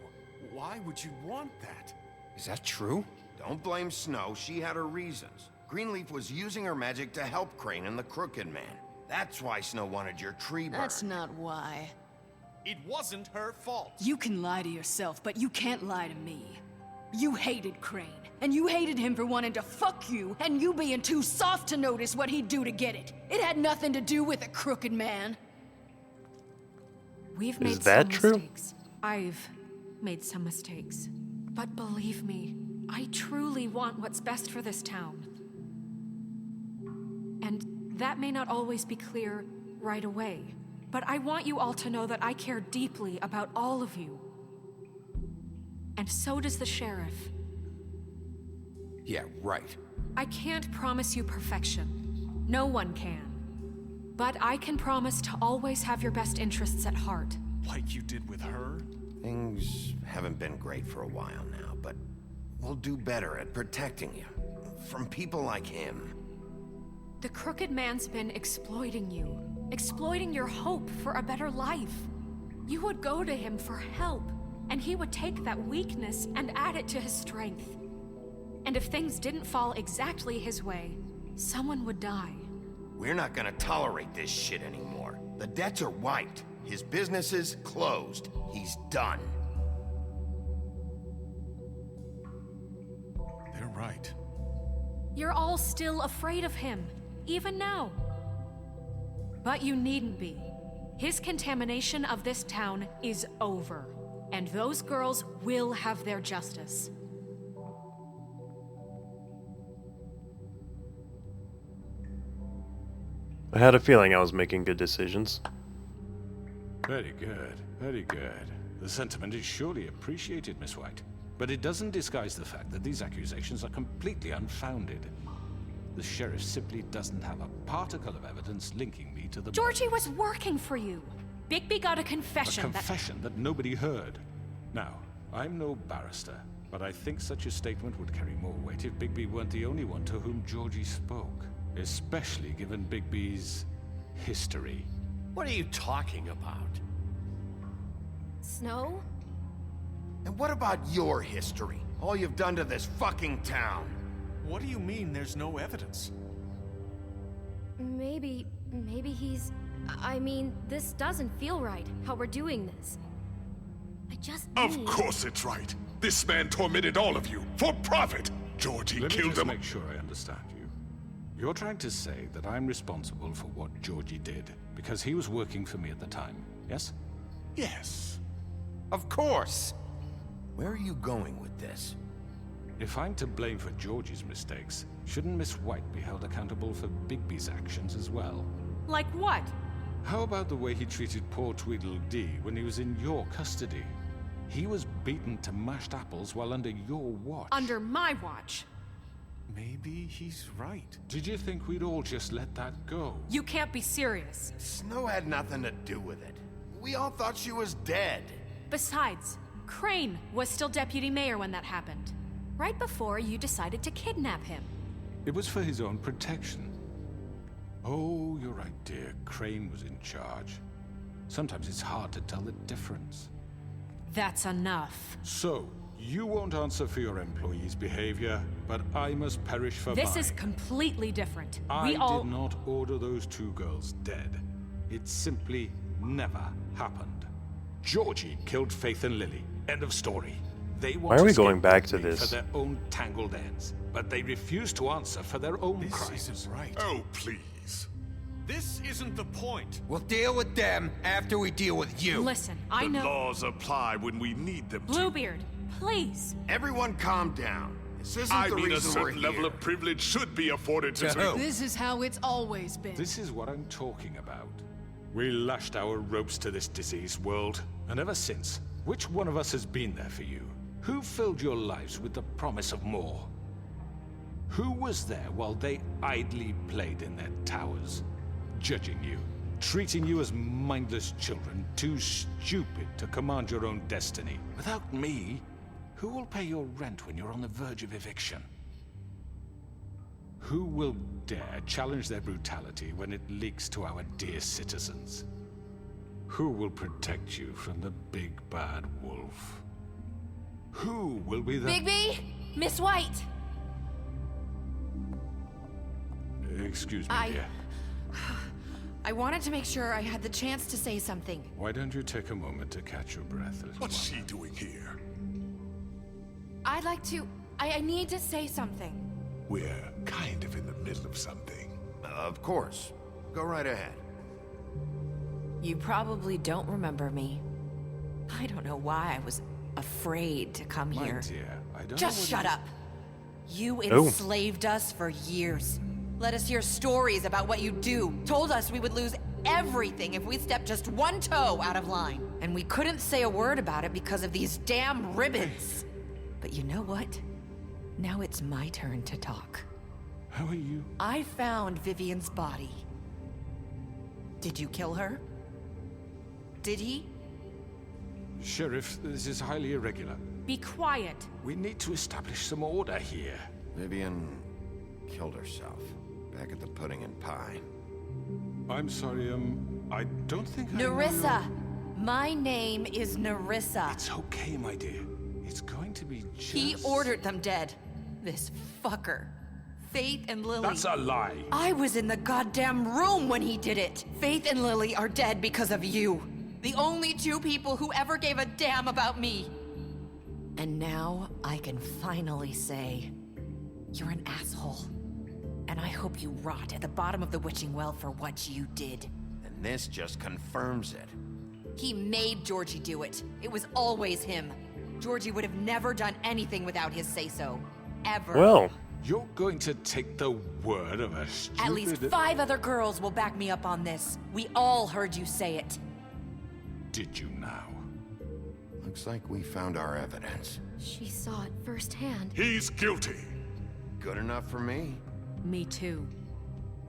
why would you want that? Is that true? Don't blame Snow, she had her reasons. Greenleaf was using her magic to help Crane and the Crooked Man. That's why Snow wanted your tree burned. That's not why. It wasn't her fault. You can lie to yourself, but you can't lie to me. You hated Crane. and you hated him for wanting to fuck you, and you being too soft to notice what he'd do to get it. It had nothing to do with a crooked man. We've made some mistakes. I've made some mistakes. But believe me, I truly want what's best for this town. And that may not always be clear right away, but I want you all to know that I care deeply about all of you. And so does the sheriff. Yeah, right. I can't promise you perfection. No one can. But I can promise to always have your best interests at heart. Like you did with her? Things haven't been great for a while now, but we'll do better at protecting you from people like him. The crooked man's been exploiting you, exploiting your hope for a better life. You would go to him for help, and he would take that weakness and add it to his strength. And if things didn't fall exactly his way, someone would die. We're not gonna tolerate this shit anymore. The debts are wiped. His business is closed. He's done. They're right. You're all still afraid of him, even now. But you needn't be. His contamination of this town is over, and those girls will have their justice. I had a feeling I was making good decisions. Very good, very good. The sentiment is surely appreciated, Miss White. But it doesn't disguise the fact that these accusations are completely unfounded. The sheriff simply doesn't have a particle of evidence linking me to the... Georgie was working for you. Bigby got a confession. A confession that nobody heard. Now, I'm no barrister, but I think such a statement would carry more weight if Bigby weren't the only one to whom Georgie spoke. Especially given Bigby's history. What are you talking about? Snow? And what about your history? All you've done to this fucking town? What do you mean there's no evidence? Maybe he's... I mean, this doesn't feel right, how we're doing this. I just Of course it's right. This man tormented all of you, for profit. Georgie killed them. Let me just make sure I understand you. You're trying to say that I'm responsible for what Georgie did, because he was working for me at the time, yes? Yes. Of course! Where are you going with this? If I'm to blame for Georgie's mistakes, shouldn't Miss White be held accountable for Bigby's actions as well? Like what? How about the way he treated poor Tweedledee when he was in your custody? He was beaten to mashed apples while under your watch. Under my watch? Maybe he's right. Did you think we'd all just let that go? You can't be serious. Snow had nothing to do with it. We all thought she was dead. Besides, Crane was still deputy mayor when that happened. Right before you decided to kidnap him. It was for his own protection. Oh, you're right, dear. Crane was in charge. Sometimes it's hard to tell the difference. That's enough. So, you won't answer for your employees' behavior, but I must perish for mine. This is completely different. I did not order those two girls dead. It simply never happened. Georgie killed Faith and Lily. End of story. They want Why are we to going back to for this? their own tangled ends, but they refuse to answer for their own crimes. This isn't right. Oh, please. This isn't the point. We'll deal with them after we deal with you. Listen, I know... The laws apply when we need them to. Bluebeard, please. Everyone calm down. This isn't I the mean, a reason we're certain level here. of privilege should be afforded to... This is how it's always been. This is what I'm talking about. We lashed our ropes to this diseased world, and ever since, which one of us has been there for you? Who filled your lives with the promise of more? Who was there while they idly played in their towers, judging you, treating you as mindless children, too stupid to command your own destiny? Without me, who will pay your rent when you're on the verge of eviction? Who will dare challenge their brutality when it leaks to our dear citizens? Who will protect you from the big bad wolf? Who will be the... Bigby! Miss White! Excuse me, dear. I wanted to make sure I had the chance to say something. Why don't you take a moment to catch your breath, little What's one? she doing here? I'd like to... I need to say something. We're kind of in the middle of something. Of course. Go right ahead. You probably don't remember me. I don't know why I was afraid to come My here. dear, I don't Just know shut what up. You Oh. enslaved us for years. Let us hear stories about what you do. Told us we would lose everything if we stepped just one toe out of line. And we couldn't say a word about it because of these damn ribbons. But you know what? Now it's my turn to talk. How are you? I found Vivian's body. Did you kill her? Did he? Sheriff, this is highly irregular. Be quiet. We need to establish some order here. Vivian killed herself back at the Pudding and Pie. I'm sorry, I don't think Nerissa! My name is Nerissa. It's okay, my dear. It's going to be just... He ordered them dead. This fucker. Faith and Lily. That's a lie. I was in the goddamn room when he did it. Faith and Lily are dead because of you. The only two people who ever gave a damn about me. And now I can finally say, you're an asshole. And I hope you rot at the bottom of the witching well for what you did. And this just confirms it. He made Georgie do it. It was always him. Georgie would have never done anything without his say-so. Ever. Well, you're going to take the word of a stupid... At least 5 other girls will back me up on this. We all heard you say it. Did you now? Looks like we found our evidence. She saw it firsthand. He's guilty. Good enough for me. Me too.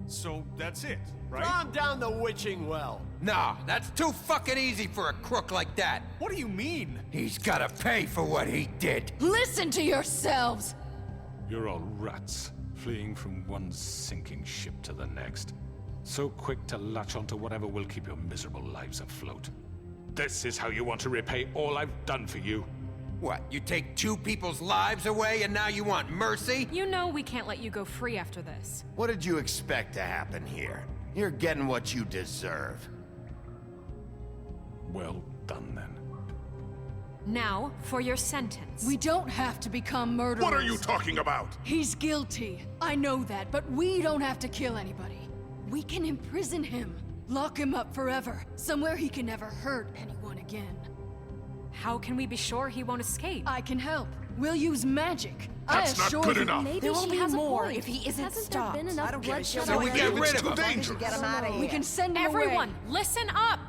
So that's it, right? Calm down the witching well. Nah, that's too fucking easy for a crook like that. What do you mean? He's gotta pay for what he did. Listen to yourselves! You're all rats, fleeing from one sinking ship to the next. So quick to latch onto whatever will keep your miserable lives afloat. This is how you want to repay all I've done for you? What, you take 2 people's lives away and now you want mercy? You know we can't let you go free after this. What did you expect to happen here? You're getting what you deserve. Well done, then. Now, for your sentence. We don't have to become murderers. What are you talking about? He's guilty. I know that, but we don't have to kill anybody. We can imprison him. Lock him up forever. Somewhere he can never hurt anyone again. How can we be sure he won't escape? I can help. We'll use magic. That's I not assure good you. enough. Maybe There will she be has more a point. if he isn't Hasn't stopped. there been I enough don't give a bloodshed shit. So we already? get rid It's of too him. dangerous. Get him out of here. We can send him Everyone, away. listen up!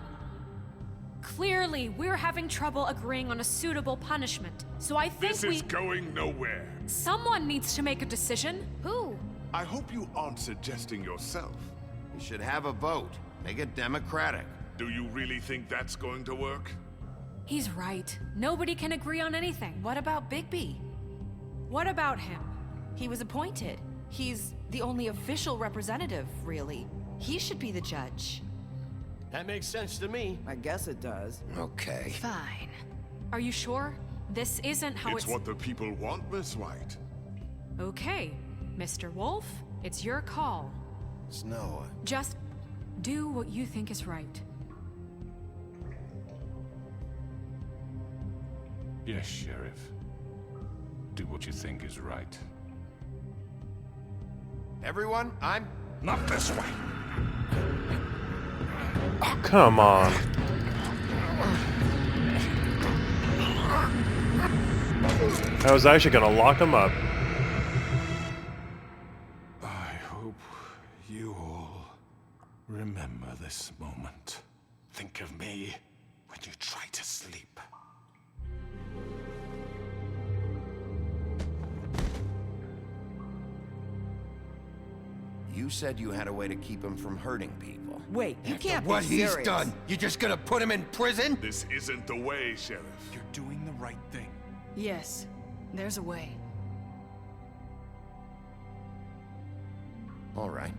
Clearly, we're having trouble agreeing on a suitable punishment. So I think This is going nowhere. someone needs to make a decision. Who? I hope you aren't suggesting yourself. We should have a vote. Make it democratic. Do you really think that's going to work? He's right. Nobody can agree on anything. What about Bigby? What about him? He was appointed. He's the only official representative, really. He should be the judge. That makes sense to me. I guess it does. Okay. Fine. Are you sure? This isn't how It's what the people want, Miss White. Okay, Mr. Wolf, it's your call. Snow. Just do what you think is right. Yes, Sheriff. Do what you think is right. Everyone, I'm... Not this way. oh, come on. I was actually gonna lock him up. I hope you all remember this moment. Think of me when you try to sleep. You said you had a way to keep him from hurting people. Wait, you After can't what be he's serious. done, you just gonna put him in prison? This isn't the way, Sheriff. You're doing the right thing. Yes, there's a way. All right,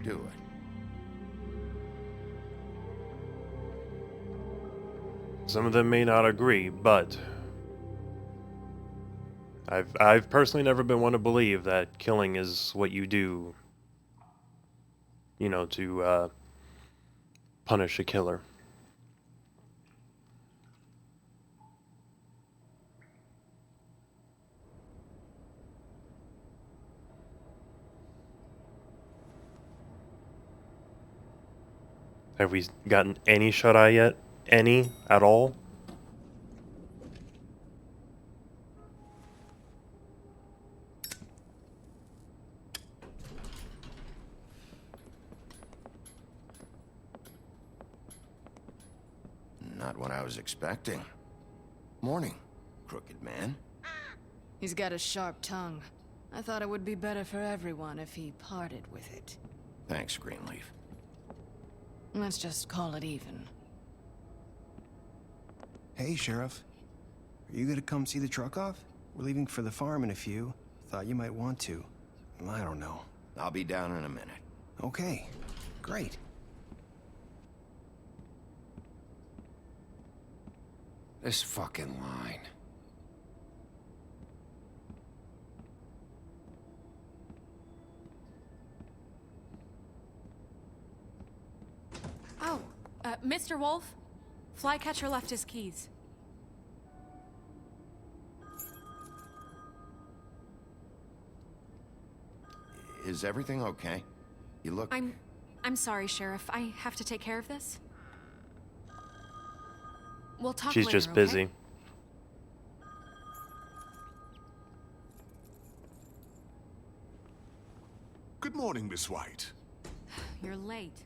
do it. Some of them may not agree, but I've personally never been one to believe that killing is what you do, you know, to punish a killer. Have we gotten any shut-eye yet? Any at all? Not what I was expecting. Morning, crooked man. He's got a sharp tongue. I thought it would be better for everyone if he parted with it. Thanks, Greenleaf. Let's just call it even. Hey, Sheriff. Are you gonna come see the truck off? We're leaving for the farm in a few. Thought you might want to. I don't know. I'll be down in a minute. Okay, great. This fucking line. Oh, Mr. Wolf? Flycatcher left his keys. Is everything okay? You look... I'm sorry, Sheriff. I have to take care of this. We'll talk She's later, just busy. okay? Good morning, Miss White. You're late.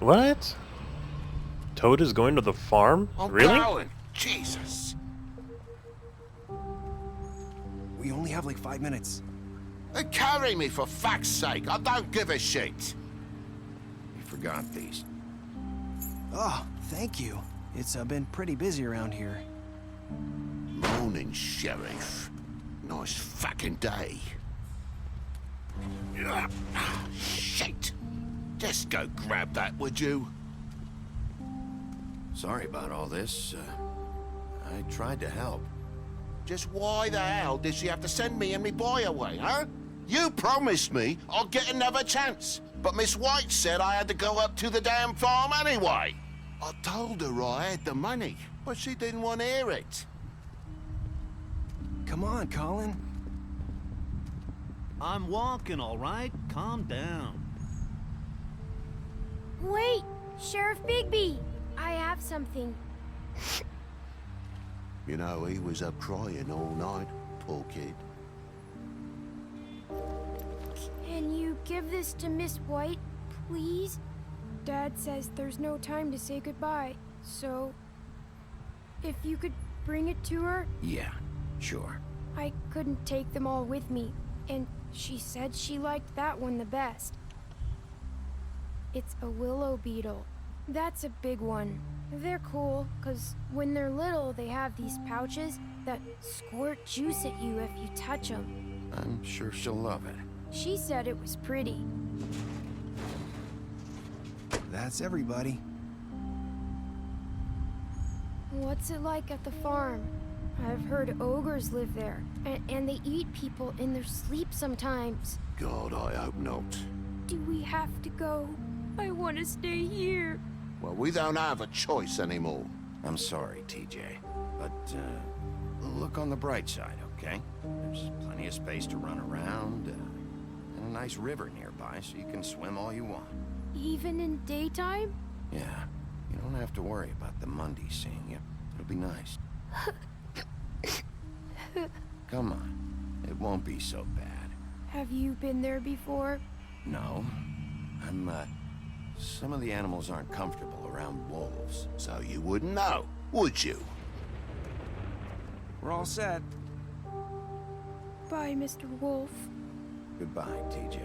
What? Toad is going to the farm? Really? Going. Jesus. We only have like 5 minutes. Carry me for fuck's sake. I don't give a shit. You forgot these. Oh, thank you. It's been pretty busy around here. Morning, Sheriff. Nice fucking day. Shit. Just go grab that, would you? Sorry about all this. I tried to help. Just why the hell did she have to send me and me boy away, huh? You promised me I'd get another chance, but Miss White said I had to go up to the damn farm anyway. I told her I had the money, but she didn't want to hear it. Come on, Colin. I'm walking, all right? Calm down. Wait! Sheriff Bigby! I have something. You know, he was up crying all night, poor kid. Can you give this to Miss White, please? Dad says there's no time to say goodbye, so... if you could bring it to her? Yeah, sure. I couldn't take them all with me, and she said she liked that one the best. It's a willow beetle. That's a big one. They're cool, 'cause when they're little, they have these pouches that squirt juice at you if you touch them. I'm sure she'll love it. She said it was pretty. That's everybody. What's it like at the farm? I've heard ogres live there, and they eat people in their sleep sometimes. God, I hope not. Do we have to go? I want to stay here. Well, we don't have a choice anymore. I'm sorry, TJ, but look on the bright side, okay? There's plenty of space to run around, and a nice river nearby, so you can swim all you want. Even in daytime? Yeah, you don't have to worry about the Mundy seeing you. It'll be nice. Come on, it won't be so bad. Have you been there before? No, some of the animals aren't comfortable around wolves, so you wouldn't know, would you? We're all set. Bye, Mr. Wolf. Goodbye, TJ.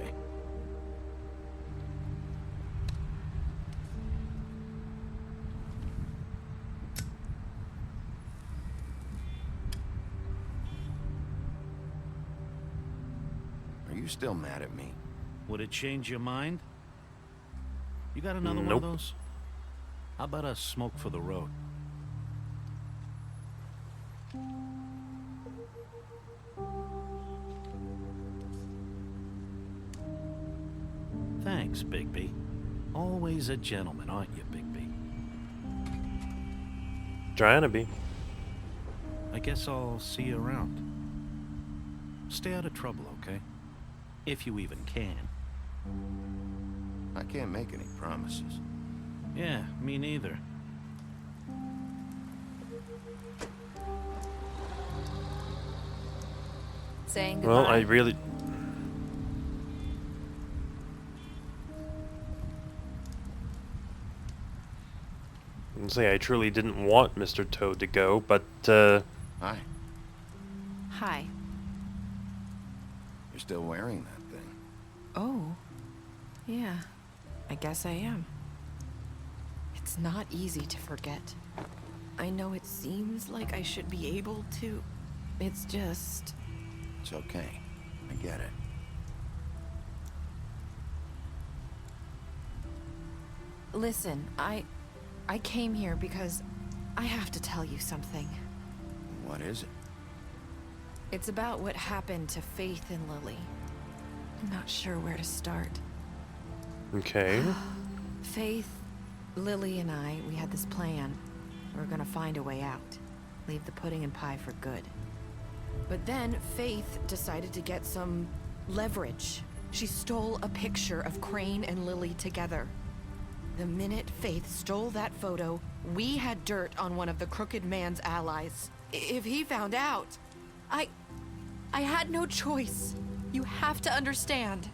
You still mad at me? Would it change your mind? You got another one Nope. of those? How about a smoke for the road? Thanks, Bigby. Always a gentleman, aren't you, Bigby? Trying to be. I guess I'll see you around. Stay out of trouble, okay? If you even can. I can't make any promises. Yeah, me neither. Saying goodbye. Well, I really... I'd say I truly didn't want Mr. Toad to go, but, Hi. Hi. You're still wearing that thing. Oh. Yeah. I guess I am. It's not easy to forget. I know it seems like I should be able to. It's just... It's okay. I get it. Listen, I came here because I have to tell you something. What is it? It's about what happened to Faith and Lily. I'm not sure where to start. okay. Faith, Lily, and I, we had this plan. We were gonna find a way out. Leave the pudding and pie for good. But then Faith decided to get some leverage. She stole a picture of Crane and Lily together. The minute Faith stole that photo, we had dirt on one of the Crooked Man's allies. If he found out, I had no choice. You have to understand.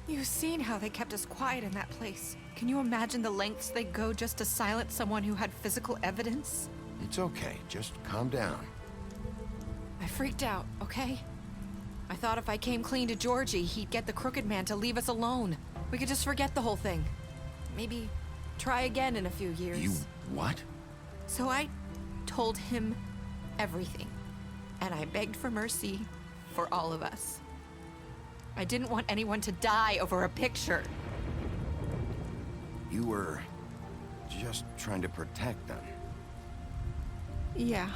You've seen how they kept us quiet in that place. Can you imagine the lengths they go just to silence someone who had physical evidence? It's okay. Just calm down. I freaked out, okay? I thought if I came clean to Georgie, he'd get the Crooked Man to leave us alone. We could just forget the whole thing. Maybe try again in a few years. You what? So I told him everything. And I begged for mercy for all of us. I didn't want anyone to die over a picture. You were just trying to protect them. Yeah.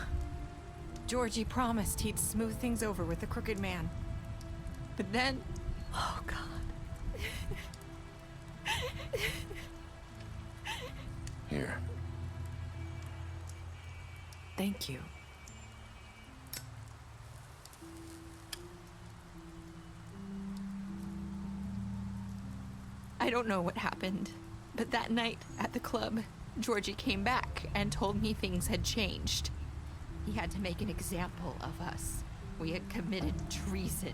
Georgie promised he'd smooth things over with the Crooked Man. But then... Oh, God. Here. Thank you. I don't know what happened, but that night at the club, Georgie came back and told me things had changed. He had to make an example of us. We had committed treason.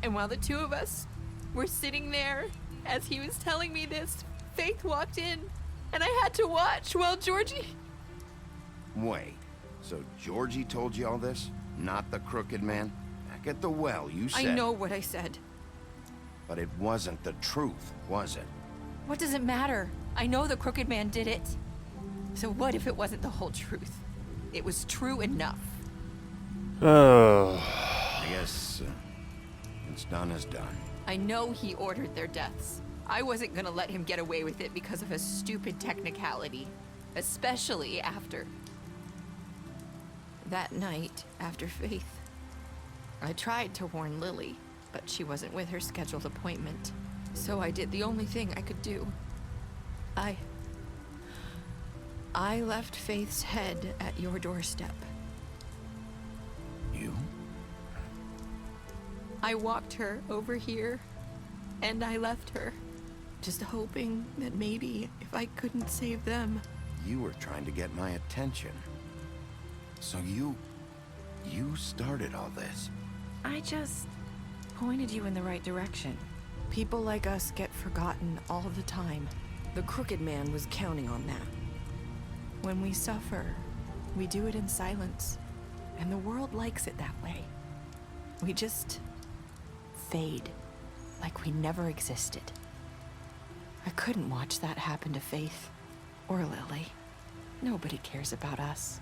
And while the two of us were sitting there, as he was telling me this, Faith walked in, and I had to watch while Georgie... Wait. So Georgie told you all this? Not the Crooked Man? Back at the well, you said... I know what I said. But it wasn't the truth, was it? What does it matter? I know the Crooked Man did it. So what if it wasn't the whole truth? It was true enough. Oh. I guess what's done is done. I know he ordered their deaths. I wasn't gonna let him get away with it because of a stupid technicality. Especially after... that night, after Faith. I tried to warn Lily, but she wasn't with her scheduled appointment. So I did the only thing I could do. I left Faith's head at your doorstep. You? I walked her over here, and I left her. Just hoping that maybe if I couldn't save them... You were trying to get my attention. So you started all this. I just pointed you in the right direction. People like us get forgotten all the time. The Crooked Man was counting on that. When we suffer, we do it in silence. And the world likes it that way. We just fade, like we never existed. I couldn't watch that happen to Faith or Lily. Nobody cares about us.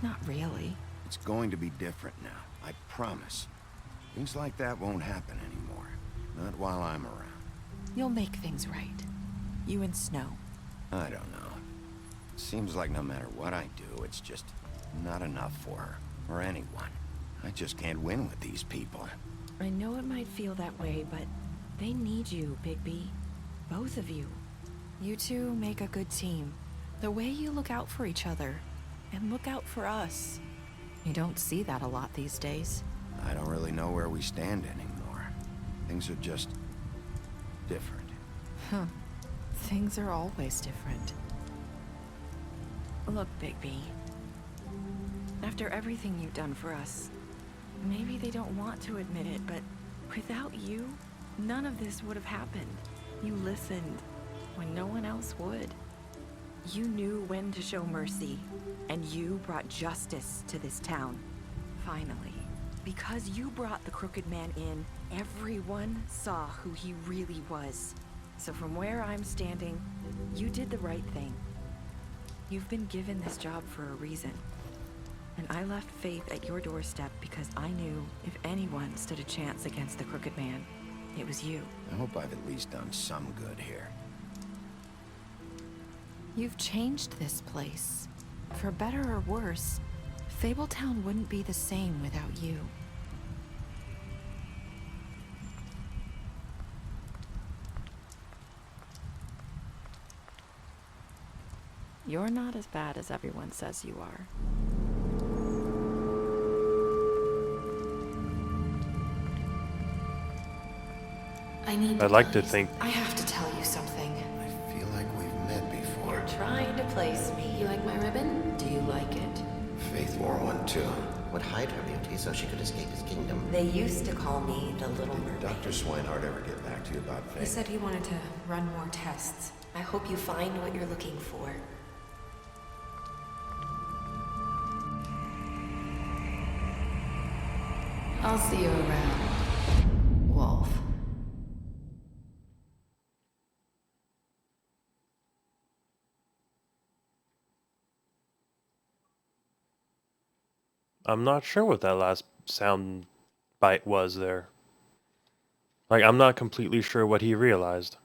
Not really. It's going to be different now, I promise. Things like that won't happen anymore. Not while I'm around. You'll make things right. You and Snow. I don't know. It seems like no matter what I do, it's just not enough for her, or anyone. I just can't win with these people. I know it might feel that way, but they need you, Bigby. Both of you. You two make a good team. The way you look out for each other, and look out for us. You don't see that a lot these days. I don't really know where we stand anymore. Things are just different. Huh. Things are always different. Look, Bigby. After everything you've done for us, maybe they don't want to admit it, but without you, none of this would have happened. You listened when no one else would. You knew when to show mercy, and you brought justice to this town. Finally. Because you brought the Crooked Man in, everyone saw who he really was. So from where I'm standing, you did the right thing. You've been given this job for a reason. And I left Faith at your doorstep because I knew if anyone stood a chance against the Crooked Man, it was you. I hope I've at least done some good here. You've changed this place. For better or worse, Fabletown wouldn't be the same without you. You're not as bad as everyone says you are. I'd like to think. I have to tell you something. I feel like we've met before. You're trying to place me. You like my ribbon? Do you like it? Faith wore one too. Would hide her beauty so she could escape his kingdom. They used to call me the Little Mermaid. Did Dr. Swinehart ever get back to you about Faith? He said he wanted to run more tests. I hope you find what you're looking for. I'll see you around, Wolf. I'm not sure what that last sound bite was there. Like, I'm not completely sure what he realized.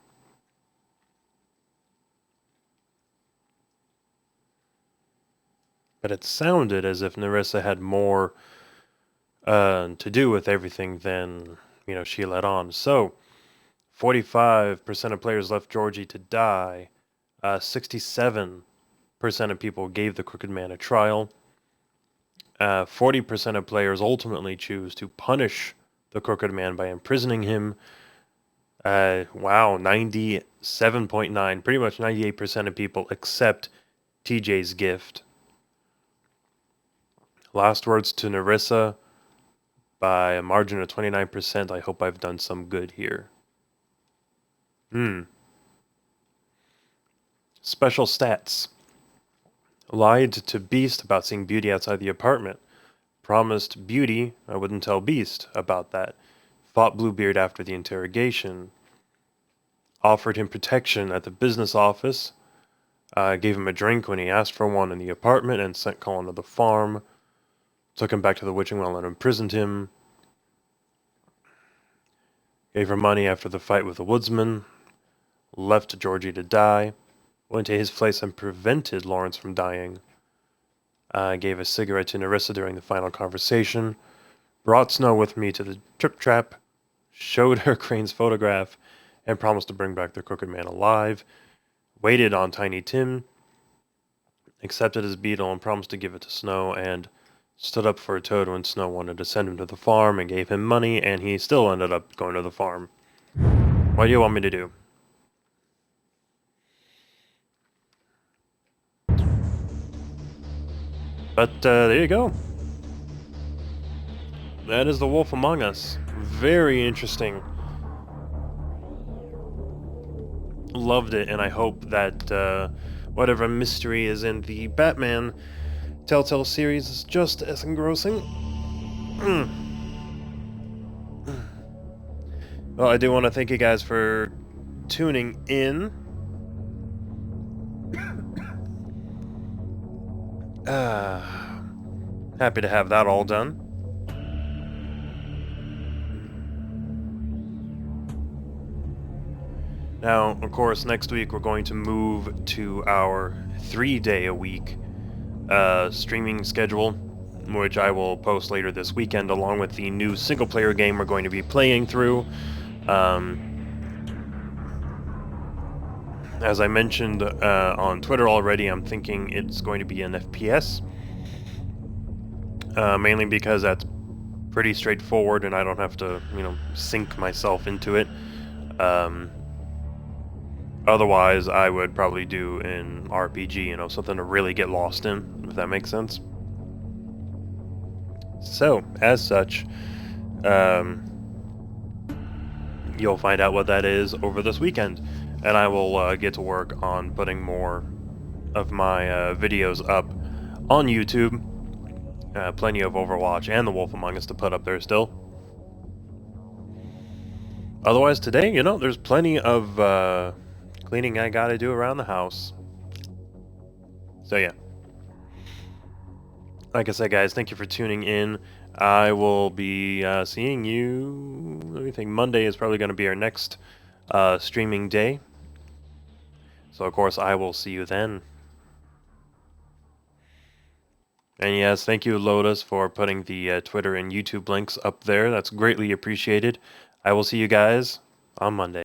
But it sounded as if Nerissa had more to do with everything than, she let on. So, 45% of players left Georgie to die. 67% of people gave the Crooked Man a trial. 40% of players ultimately choose to punish the Crooked Man by imprisoning him. Wow, 97.9, pretty much 98% of people accept TJ's gift. Last words to Nerissa, by a margin of 29%, I hope I've done some good here. Special stats. Lied to Beast about seeing Beauty outside the apartment. Promised Beauty I wouldn't tell Beast about that. Fought Bluebeard after the interrogation. Offered him protection at the business office. Gave him a drink when he asked for one in the apartment and sent Colin to the farm. Took him back to the witching well and imprisoned him. Gave her money after the fight with the woodsman. Left Georgie to die. Went to his place and prevented Lawrence from dying. Gave a cigarette to Nerissa during the final conversation. Brought Snow with me to the Trip Trap. Showed her Crane's photograph. And promised to bring back the Crooked Man alive. Waited on Tiny Tim. Accepted his beetle and promised to give it to Snow. And stood up for Toad when Snow wanted to send him to the farm and gave him money, and he still ended up going to the farm. What do you want me to do? But there you go. That is The Wolf Among Us. Very interesting. Loved it, and I hope that whatever mystery is in the Batman Telltale series is just as engrossing. Well, I do want to thank you guys for tuning in. Happy to have that all done. Now, of course, next week we're going to move to our 3-day-a-week streaming schedule, which I will post later this weekend, along with the new single-player game we're going to be playing through. As I mentioned on Twitter already, I'm thinking it's going to be an FPS, mainly because that's pretty straightforward and I don't have to, sink myself into it. Otherwise, I would probably do an RPG, something to really get lost in, if that makes sense. So, as such, you'll find out what that is over this weekend, and I will get to work on putting more of my videos up on YouTube. Plenty of Overwatch and The Wolf Among Us to put up there still. Otherwise, today, there's plenty of cleaning I gotta do around the house. So yeah. Like I said, guys, thank you for tuning in. I will be seeing you. Let me think. Monday is probably going to be our next streaming day. So, of course, I will see you then. And yes, thank you, Lotus, for putting the Twitter and YouTube links up there. That's greatly appreciated. I will see you guys on Monday.